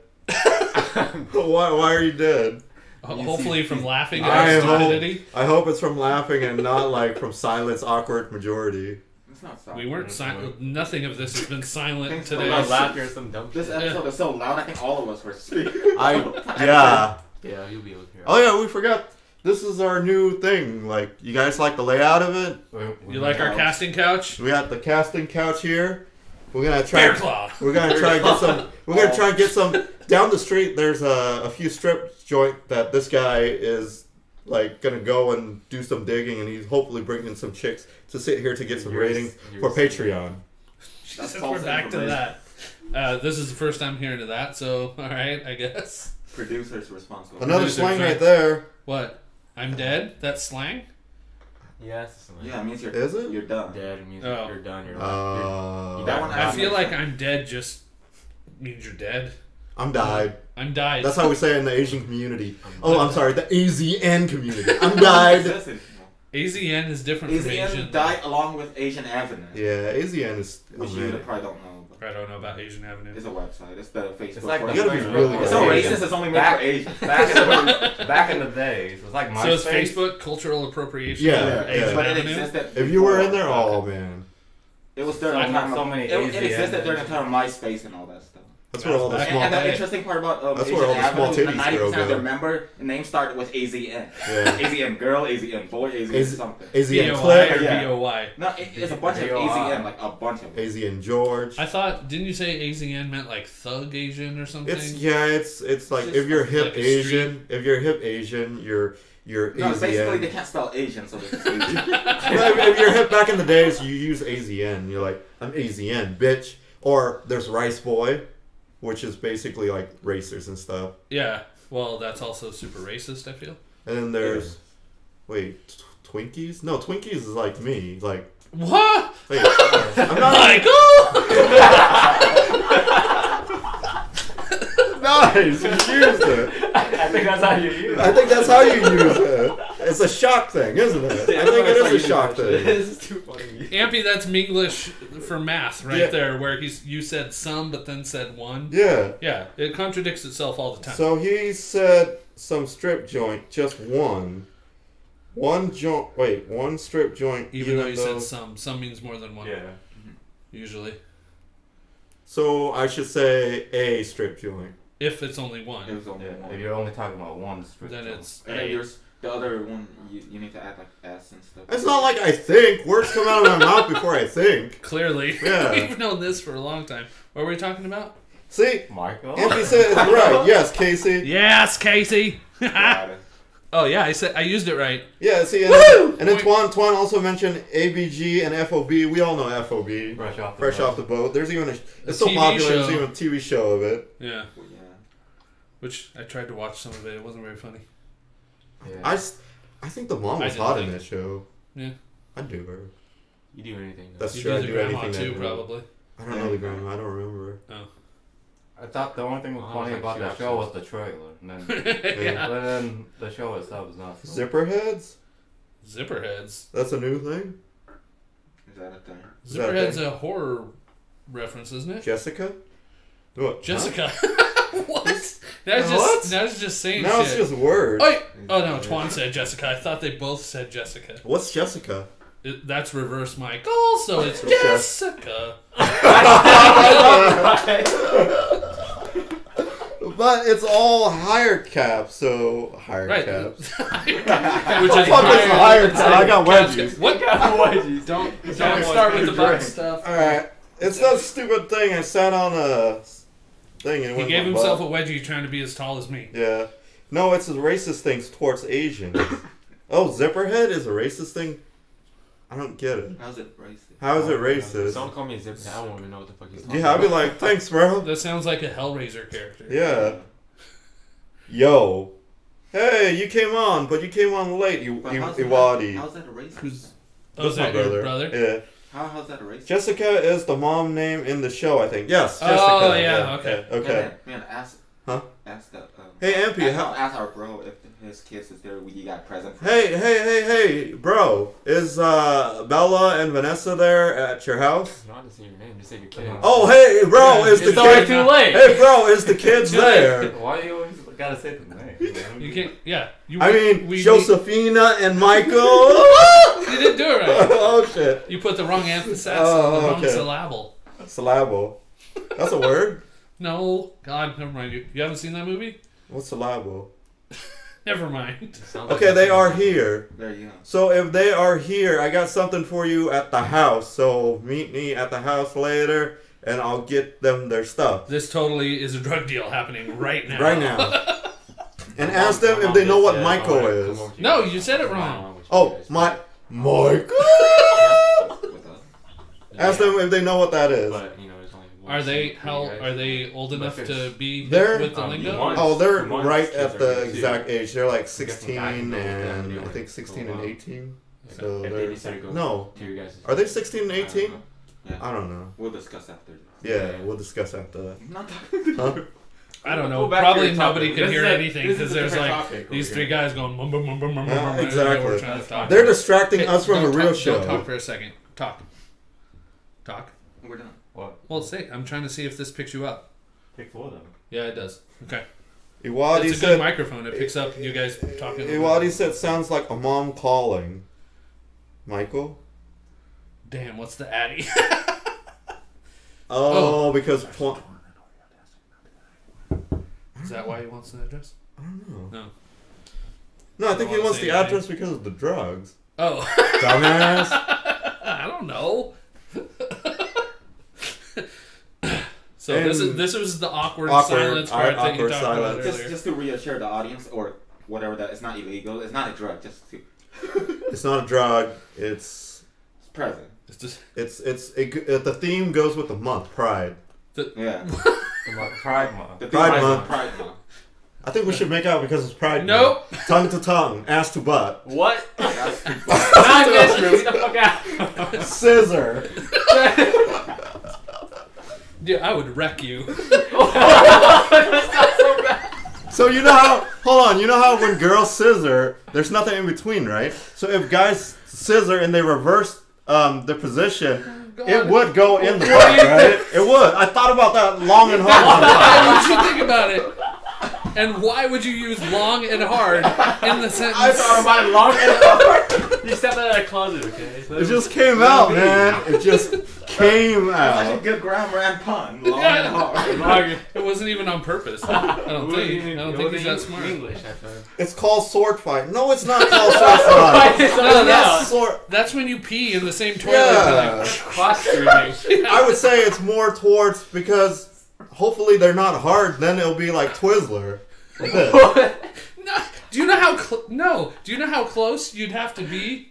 Why are you dead? Hopefully from laughing I at hope, stupidity. I hope it's from laughing and not like from silence, awkward majority. It's not silent. We weren't silent. Nothing of this has been silent Thanks today. for About Yes. laughter or some dumb This shit. episode is so loud. I think all of us were speaking. Yeah. Yeah, you'll be okay. Oh yeah, we forgot. This is our new thing. Like, you guys like the layout of it? You like our casting couch? We got the casting couch here. We're gonna Bear try. claw. We're gonna try and get some. We're gonna try and get some down the street. There's a few strip joint that this guy is like gonna go and do some digging, and he's hopefully bringing some chicks to sit here to get some ratings for Patreon. That's Since false we're back to information. that. This is the first time hearing of that, so alright, I guess. Producer's responsible. Another Producer, slang sorry. right there. What? I'm dead? That's slang? Yes. Yeah, it means you're Is it? You're done. Dead means Oh. you're done. You're That one I has feel no like sense. I'm dead just means you're dead. I'm died. I'm died. That's how we say it in the Asian community. Oh, I'm sorry, the AZN community. I'm It died. exists anymore. AZN is different from Asian. Asian died along with Asian Avenue. Yeah, AZN is. Which you probably don't know. But I don't know about Asian Avenue. it's a website. It's the Facebook. It's like for the You gotta be Asian. really It's so good. racist. It's only made Back- for Asians. Back in the days, it was like MySpace. So is Facebook cultural appropriation Yeah, of yeah. Asian But it Avenue? existed. If you were in there, before. oh man, It was during So the not time. so of- many it AZN existed during the time of MySpace and all that stuff. that's where all the Back- small. And the Hey. interesting part about That's Asian where all the small Avenue, titties 90% girl of their go. member name started with AZN. Yeah. AZN girl, AZN boy, AZN AZ something. AZN BOI Click, or Yeah. BOY? No, it's a bunch of AOI. AZN, like a bunch of them. AZN George. I thought, didn't you say AZN meant like thug Asian or something? It's it's like It's if you're just hip like a Asian, if you're hip Asian, you're No, basically they AZN. can't spell Asian, so it's AZN. If you're hip back in the days, you use AZN. You're like, I'm AZN, bitch. Or there's Rice Boy, which is basically like racers and stuff. Yeah. Well, that's also super racist, I feel. And then there's, wait, Twinkies? No, Twinkies is like me. Like, What? wait, I'm not. Michael! Nice, you used it. I think that's how you use it. I think that's how you use it. It's a shock thing, isn't it? I think it is a shock thing. This is too funny. Ampy, that's Minglish for math right Yeah. there, where you said some but then said one. Yeah. Yeah, it contradicts itself all the time. So he said some strip joint, just one. One strip joint. Even though you said some means more than one. Yeah. Usually, So I should say a strip joint. if it's only one, It was only Yeah, one. if you're only talking about one strip then joint. it's And then a. yours, the other one, you need to add like S and stuff. It's not like I think. Words come out of my mouth before I think. Clearly, Yeah. we've known this for a long time. What were we talking about? See, Michael. Ampy said it's right. Yes, Casey. Yes, Casey. Got it. Oh yeah, I used it right. Yeah, see, and then Twan also mentioned ABG and FOB. We all know FOB. Fresh off the Fresh boat. off the boat. There's even it's so TV popular. show. There's even a TV show of it. Yeah, Yeah. which I tried to watch some of it. It wasn't very funny. Yeah. I think the mom I was didn't hot in think- that show. Yeah, I'd do her. You do anything. Though. That's you true. I did the do grandma anything. too, that- probably. I don't know the grandma. I don't remember. I thought the only thing was Oh, funny like about the she show watches. was the trailer. And then, Yeah. but then the show itself is not. So Zipper heads? Zipper heads. That's a new thing. Is that a thing? Is Zipper that a heads thing? a horror reference, isn't it? Jessica? What? Jessica. what? That's What? just saying Huh? Now shit. it's just words. Oh, oh no, Twan said Jessica. I thought they both said Jessica. What's Jessica? That's reverse Michael, so it's Okay. Jessica. But it's all higher cap, so higher Right. caps. Which is Fuck is higher cap? I got wedgies. What? Wedgies. Don't start with the butt stuff. Alright. It's that stupid thing. I sat on a thing and it He went gave my himself butt. a wedgie trying to be as tall as me. Yeah. No, it's a racist thing towards Asians. Oh, zipperhead is a racist thing? I don't get it. How's it racist? How is it racist? Someone call me a zip. I won't even know what the fuck he's talking Yeah, I'd be about. like, thanks, bro. That sounds like a Hellraiser character. Yeah. Yo. Hey, you came on, but you came on late, But how's that- Iwadi. How's that a racist? Who's- Oh, That's is that my your brother? Yeah. How's that a racist? Jessica is the mom name in the show, I think. Yes, Oh, Jessica. yeah, okay. Okay. Man, ask. Huh? Ask the. Hey, Ampy, ask our bro if his kids is there. You got present. For Hey, bro. Is Bella and Vanessa there at your house? No, I didn't say your name. Just say your kid. Oh, hey, bro, Yeah, is the it's kid? too late. Hey, bro, is the kids there? Why you always gotta say the name? You can't. Yeah. You, I mean, we- Josephina and Michael. You didn't do it right. Oh shit. You put the wrong emphasis Oh, on the wrong okay. syllable. Syllable. That's a word. No, God, never mind. You haven't seen that movie? What's syllable? Never mind. Sounds like Okay, they are here. There you go. So if they are here, I got something for you at the house. So meet me at the house later, and I'll get them their stuff This totally is a drug deal happening right now. right now. And ask them if they know what Michael is. No, you said it wrong. Oh, Michael. With us. Ask them if they know what that is. But you know, there's only one Are they seat for how you guys. are they old enough But to be They're- with the lingo? one- Oh, they're Once right kids at are the good, too. exact age. They're like guessing I 16 can go with them and I anyway. think 16 and 18. If So they they're decide to go no. to your guys' Are they 16 and I don't 18? know. Yeah. I don't know. We'll discuss after. Yeah, we'll discuss after that. I'm not talking. Huh? I don't know. Go back to Probably your nobody topic. can This hear is a- anything this is because a there's different like topic these over three here. guys going mum bum bum bum bum Yeah, bum, and exactly. we're trying to talk. They're distracting Hey, us from a don't real talk, show. Don't talk for a second. Talk. We're done. What? Well, say I'm trying to see if this picks you up. Pick four of them. Yeah, it does. Okay. Iwadi It's a good said. microphone. It picks up you guys talking. Iwadi said sounds like a mom calling. Michael. Damn, what's the Addy? Oh, because Is that why he wants an address? I don't know. No. No, I think he wanna wants say the anything. address because of the drugs. Oh, Dumbass. I don't know. So And this was the awkward awkward- silence part that you awkward talked about silence. earlier. Just to reassure the audience or whatever that it's not illegal. It's not a drug. Just to. It's not a drug. It's present. It's just the theme goes with the month, Pride. Yeah. Pride Month. The Pride thing is Month. Pride Month. I think we should make out because it's Pride. Nope. Month. Tongue to tongue, ass to butt, What? That's Not this room. Get the fuck out. scissor. Dude, I would wreck you. So you know how hold on. You know how when girls scissor, there's nothing in between, right? So if guys scissor and they reverse the position, it would go in the butt, right? It would. I thought about that long and hard. Why would you think about it? And why would you use long and hard in the sentence? I thought about long and hard. You stepped out of that closet, okay? So It just came out, man. It just came That's a out. good grammar and pun. Long and hard. It wasn't even on purpose. I don't think. I don't think he's that smart. English, I thought. It's called sword fight. No, it's not called sword fight. No, That's sword. That's when you pee in the same toilet. Yeah. Cross streaming. I would say it's more towards because hopefully they're not hard. Then it'll be like Twizzler. Like this. No. Do you know how? Do you know how close you'd have to be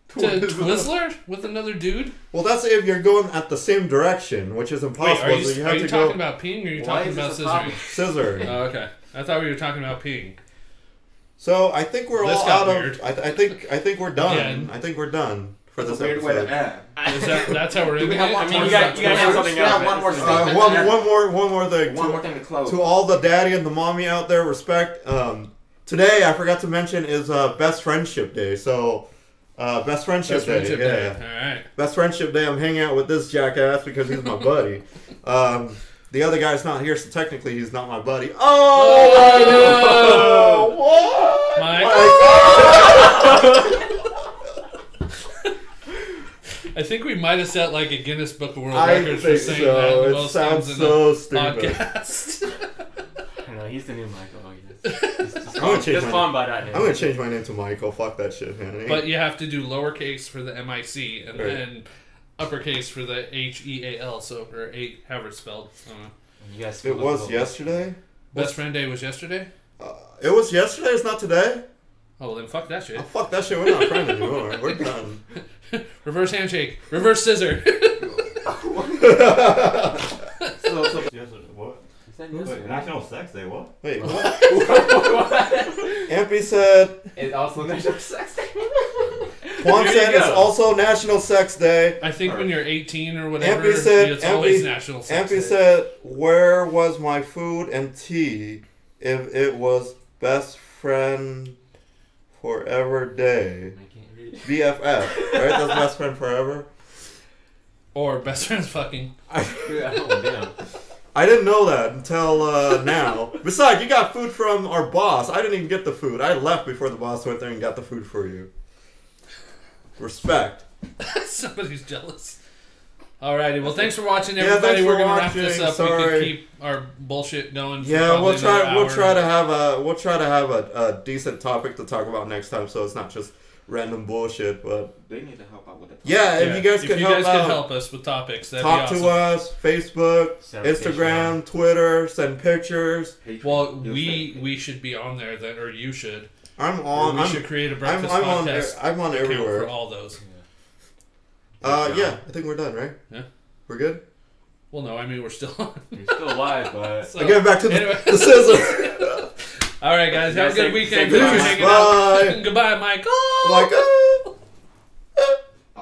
to Twizzler with another dude? Well, that's if you're going at the same direction, which is impossible. Wait, so you are have you to talking go about peeing or are you Why talking is about this a scissoring? topic? scissor. Oh, okay. I thought we were talking about peeing. So I think we're This all got out weird. of. I think we're done. Again. I think we're done for That's this a weird way episode. to end. That's how we're Do we ending have it? one I mean, more you got thing? something Yeah, else. one more This is- statement. One more thing. One more thing to close. To all the daddy and the mommy out there, respect. Today I forgot to mention is Best Friendship Day. So Best Friendship Best Day. friendship yeah. day. All right. Best Friendship Day. I'm hanging out with this jackass because he's my buddy. The other guy's not here, so technically he's not my buddy. Oh! What? I think we might have set like a Guinness Book of World I Records for think saying so. that the It most sounds times in so a stupid. podcast. I know, he's the new Michael, I guess. Just I'm gonna change just my call him by that name. I'm gonna change my name to Michael. Fuck that shit, man. But you have to do lowercase for the MIC and Right. then uppercase for the HEAL, so or however it's spelled. I don't know. You guys It split was up. yesterday. Best Friend Day was yesterday. It was yesterday. It's not today. Oh well, then fuck that shit. Oh, fuck that shit. We're not friends anymore. We're done. Reverse handshake. Reverse scissor. So, Yes, what? You said Wait, yesterday. National Sex Day, what? Wait, what? Ampy said. It's also National Sex Day. Juan There you said it's go. also National Sex Day. I think when you're 18 or whatever, Ampy said. it's always Ampy, National Sex Ampy Day. said, "Where was my food and tea if it was best friend forever day? I can't read it. BFF, right? That's best friend forever." Or best friends fucking. Oh, damn. I didn't know that until now. Besides, you got food from our boss. I didn't even get the food. I left before the boss went there and got the food for you. Respect. Somebody's jealous. Alrighty, well, thanks for watching, Yeah, everybody. thanks We're for gonna wrap this watching. up. We Sorry. could keep our bullshit going. For Yeah, probably we'll try. another We'll hour. try to have a. We'll try to have a decent topic to talk about next time, so it's not just random bullshit. But they need to help out with it. yeah, if you guys could help out, help us with topics, that'd talk be awesome. to us. Facebook, Send Instagram, Twitter. Send pictures. Well, we should be on there then, or you should. I'm Or on. we I'm, should create a I'm, breakfast I'm on. podcast. I'm on account everywhere. for all those. Yeah, I think we're done, right? Yeah. We're good. Well, no, I mean we're still on. You're still alive, but So, Again, back to anyway. the scissors. All right, guys, have a Yeah, good say- weekend. say Thanks for goodbye. hanging out. Bye. Goodbye, Michael. Like.